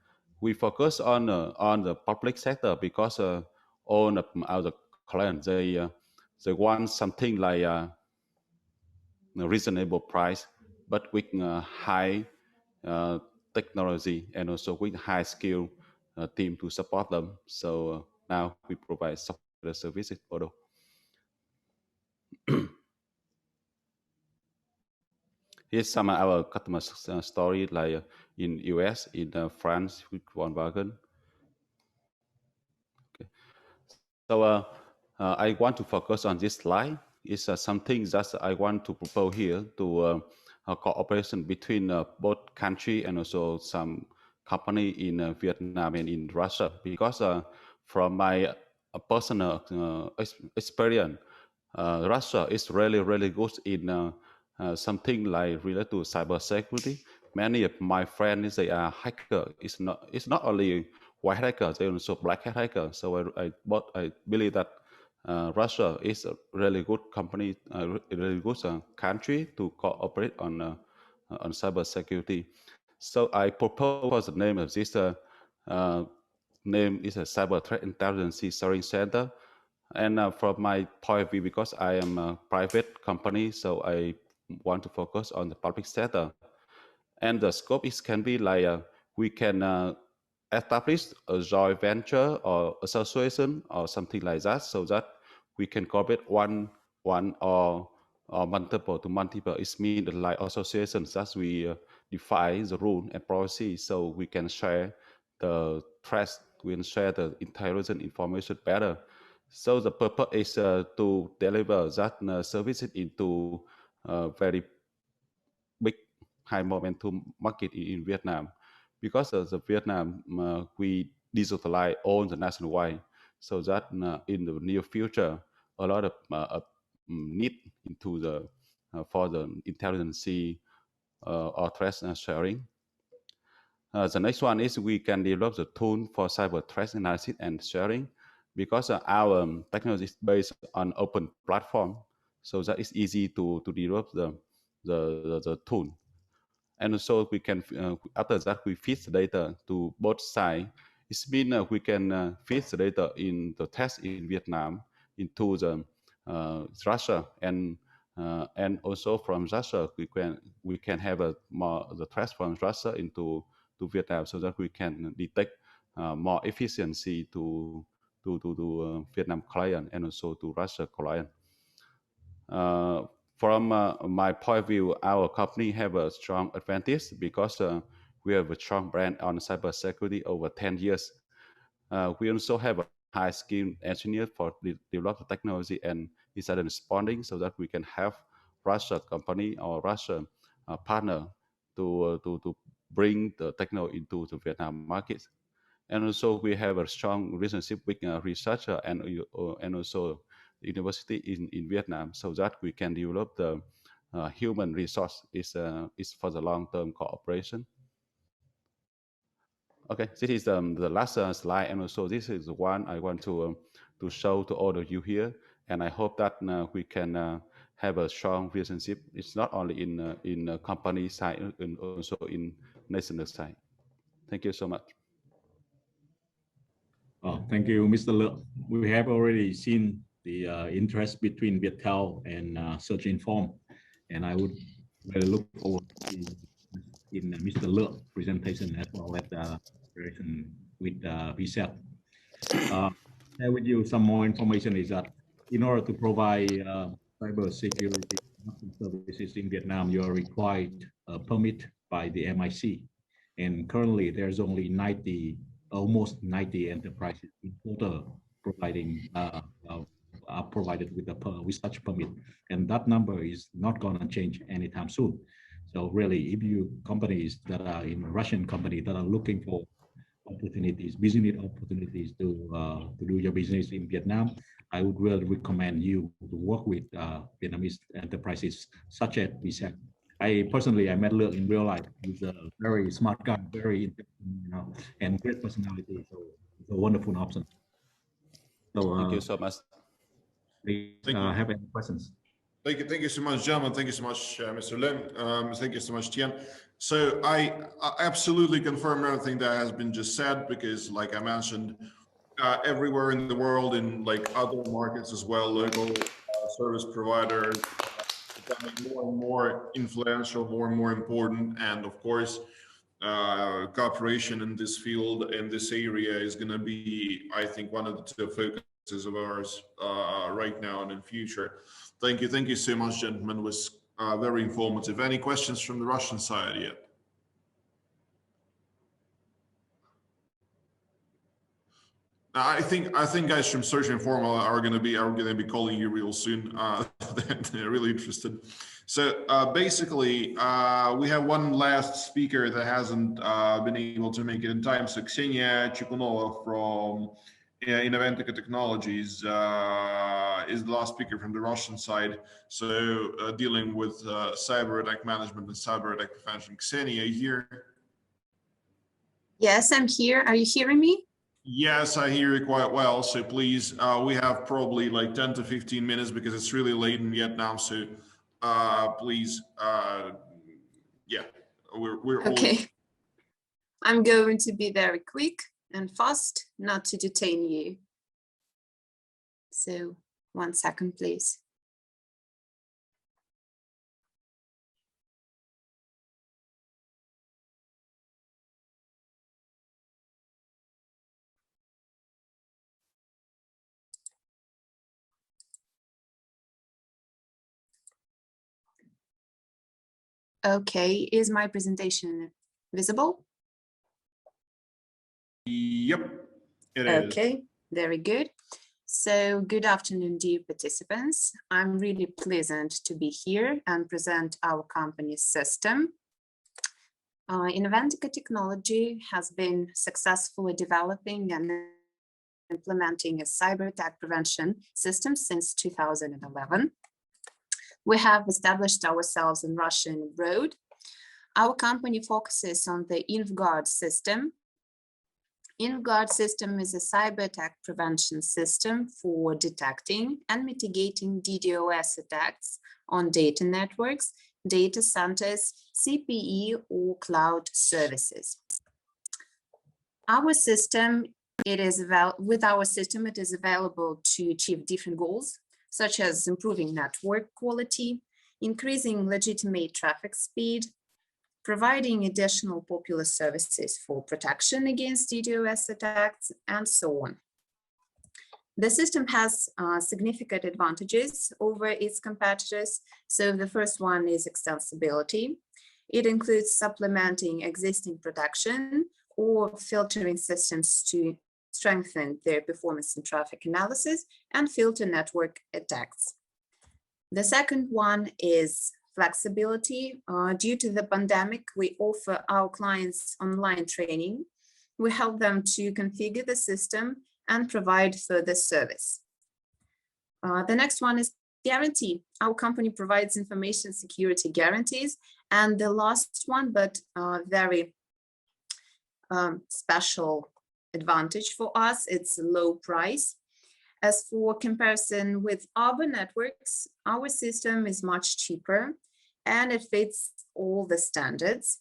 We focus on the public sector because all of our clients they want something like a reasonable price, but with high technology and also with high skill team to support them. So now we provide software services model. Here's some of our customer story, like in US, in France with Volkswagen. Okay. So I want to focus on this slide. It's something that I want to propose here to cooperation between both country and also some company in Vietnam and in Russia, because from my personal experience, Russia is really good in something like related to cybersecurity. Many of my friends, they are hacker. It's not only white hacker, they also black hat hacker. So I believe that Russia is a really good company, a really good country to cooperate on cybersecurity. So I propose the name of this name is a Cyber Threat Intelligence Sharing Center. And from my point of view, because I am a private company, so I want to focus on the public sector. And the scope is can be like we can establish a joint venture or association or something like that, so that we can cooperate one or multiple to multiple. It means like associations that we define the rule and policy, so we can share the trust, we can share the intelligence information better. So the purpose is to deliver that services into very big high momentum market in Vietnam, because the Vietnam we digitalize all the nationwide, so that in the near future a lot of need into the for the intelligence or threat sharing. The next one is we can develop the tool for cyber threat analysis and sharing, because our technology is based on open platform, so that it's easy to develop the tool. And so we can after that we feed the data to both sides. It's mean we can feed the data in the test in Vietnam into the Russia, and also from Russia we can have the test from Russia into Vietnam, so that we can detect more efficiency to Vietnam client and also to Russia client. From my point of view, our company have a strong advantage because we have a strong brand on cybersecurity over 10 years. We also have a high-skilled engineer for develop the technology and incident responding, so that we can have Russia company or Russia partner to bring the technology into the Vietnam market. And also we have a strong relationship with researcher and also the university in Vietnam, so that we can develop the human resource is for the long-term cooperation. Okay, this is the last slide, and also this is the one I want to show to all of you here, and I hope that we can have a strong relationship. It's not only in company side, and also in national side. Thank you so much. Oh, thank you, Mr. Le. We have already seen the interest between Viettel and Search Inform, and I would really look forward to in Mr. Le presentation as well as the preparation with Barissa. Share with you some more information is that in order to provide cybersecurity services in Vietnam, you are required a permit by the MIC, and currently there's only almost 90 enterprises in total providing are provided with such permit, and that number is not going to change anytime soon. So really, if you companies that are in Russian company that are looking for opportunities, business opportunities to do your business in Vietnam, I would really recommend you to work with Vietnamese enterprises such as Barissa. I met Le in real life. He's a very smart guy, very interesting, and great personality. So it's a wonderful option. So thank you so much. Have any questions? Thank you so much, gentlemen. Thank you so much, Mr. Lim. Thank you so much, Tian. So I absolutely confirm everything that has been just said, because like I mentioned, everywhere in the world, in like other markets as well, local service providers becoming more and more influential, more and more important. And of course, cooperation in this field, in this area is going to be, I think, one of the two focuses of ours right now and in future. Thank you so much, gentlemen. It was very informative. Any questions from the Russian side yet? I think guys from Search Inform are going to be calling you real soon. They're really interested. So basically, we have one last speaker that hasn't been able to make it in time. So Ksenia Chikunova from Innoventica Technologies is the last speaker from the Russian side. So dealing with cyber attack management and cyber attack prevention. Ksenia, are you here? Yes, I'm here. Are you hearing me? Yes, I hear you quite well. So please, we have probably like 10 to 15 minutes because it's really late in Vietnam. So please, yeah, we're okay. all... I'm going to be very quick and fast, not to detain you. So 1 second, please. Okay, is my presentation visible? Yep, it is. Okay, very good. So good afternoon, dear participants. I'm really pleasant to be here and present our company's system. Innoventica Technology has been successfully developing and implementing a cyber attack prevention system since 2011. We have established ourselves in Russia and abroad. Our company focuses on the InfGuard system. InfGuard system is a cyber attack prevention system for detecting and mitigating DDoS attacks on data networks, data centers, CPE, or cloud services. Our system, with our system, it is available to achieve different goals, such as improving network quality, increasing legitimate traffic speed, providing additional popular services for protection against DDoS attacks, and so on. The system has significant advantages over its competitors. So the first one is extensibility. It includes supplementing existing protection or filtering systems to strengthen their performance in traffic analysis and filter network attacks. The second one is flexibility. Due to the pandemic, we offer our clients online training. We help them to configure the system and provide further service. The next one is guarantee. Our company provides information security guarantees. And the last one, but very special advantage for us, it's a low price. As for comparison with other networks, our system is much cheaper and it fits all the standards.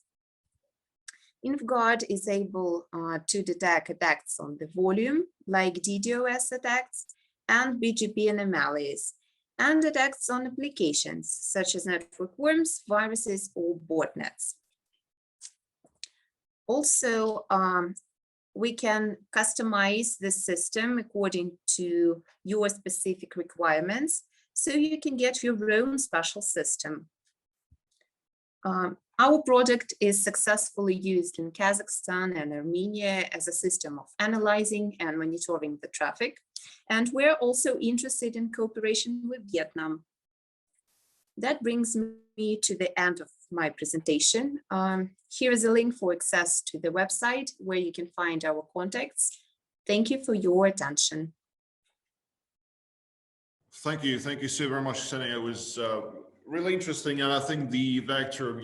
InfGuard is able to detect attacks on the volume, like DDoS attacks and BGP and anomalies, and attacks on applications such as network worms, viruses, or botnets. Also, we can customize the system according to your specific requirements, so you can get your own special system. Our product is successfully used in Kazakhstan and Armenia as a system of analyzing and monitoring the traffic. And we're also interested in cooperation with Vietnam. That brings me to the end of my presentation. Here is a link for access to the website where you can find our contacts. Thank you for your attention. Thank you so very much, Ksenia. It was really interesting, and I think the vector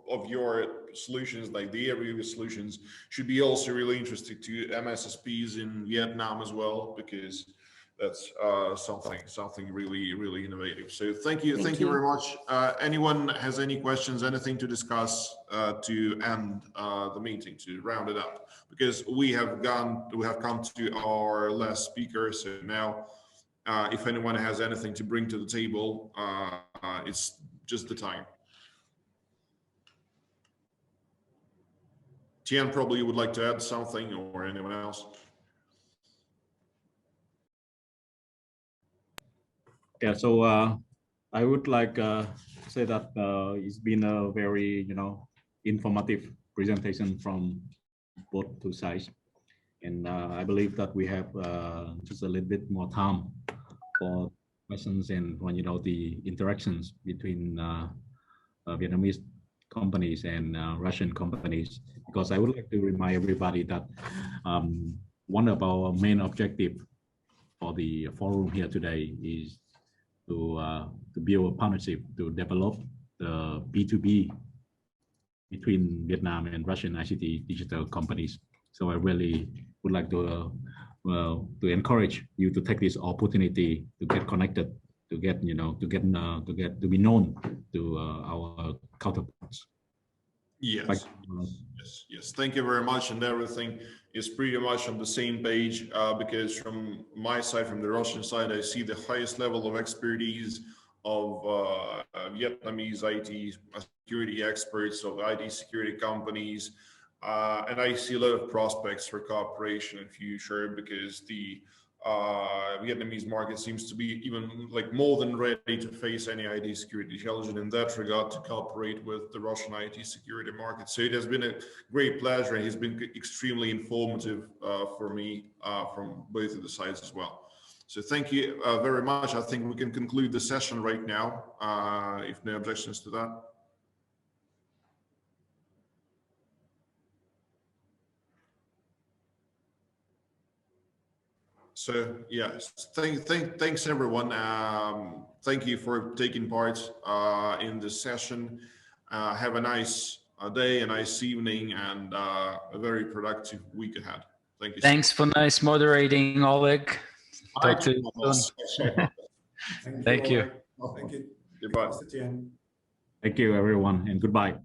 of your solutions, like the area of your solutions, should be also really interesting to MSSPs in Vietnam as well, because that's something really innovative. So thank you very much. Anyone has any questions, anything to discuss to end the meeting, to round it up, because we have come to our last speaker. So now, if anyone has anything to bring to the table, it's just the time. Tian probably would like to add something, or anyone else. Yeah, so I would like to say that it's been a very, informative presentation from both two sides. And I believe that we have just a little bit more time for questions and when the interactions between Vietnamese companies and Russian companies, because I would like to remind everybody that one of our main objectives for the forum here today is to build a partnership to develop the B2B between Vietnam and Russian ICT digital companies. So I really would like to encourage you to take this opportunity to get connected, to get to be known to our counterparts. Yes. Yes. Thank you very much. And everything is pretty much on the same page, because from my side, from the Russian side, I see the highest level of expertise of Vietnamese IT security experts, of IT security companies. And I see a lot of prospects for cooperation in future, because the Vietnamese market seems to be even more than ready to face any IT security challenge, and in that regard to cooperate with the Russian IT security market. So it has been a great pleasure, and it's been extremely informative for me from both of the sides as well. So thank you very much. I think we can conclude the session right now, if no objections to that. So yes, thanks everyone. Thank you for taking part in this session. Have a nice day, a nice evening, and a very productive week ahead. Thank you. Thanks for nice moderating, Oleg. Talk to you soon. Thank you. Thank you. Goodbye. Thank you, everyone, and goodbye.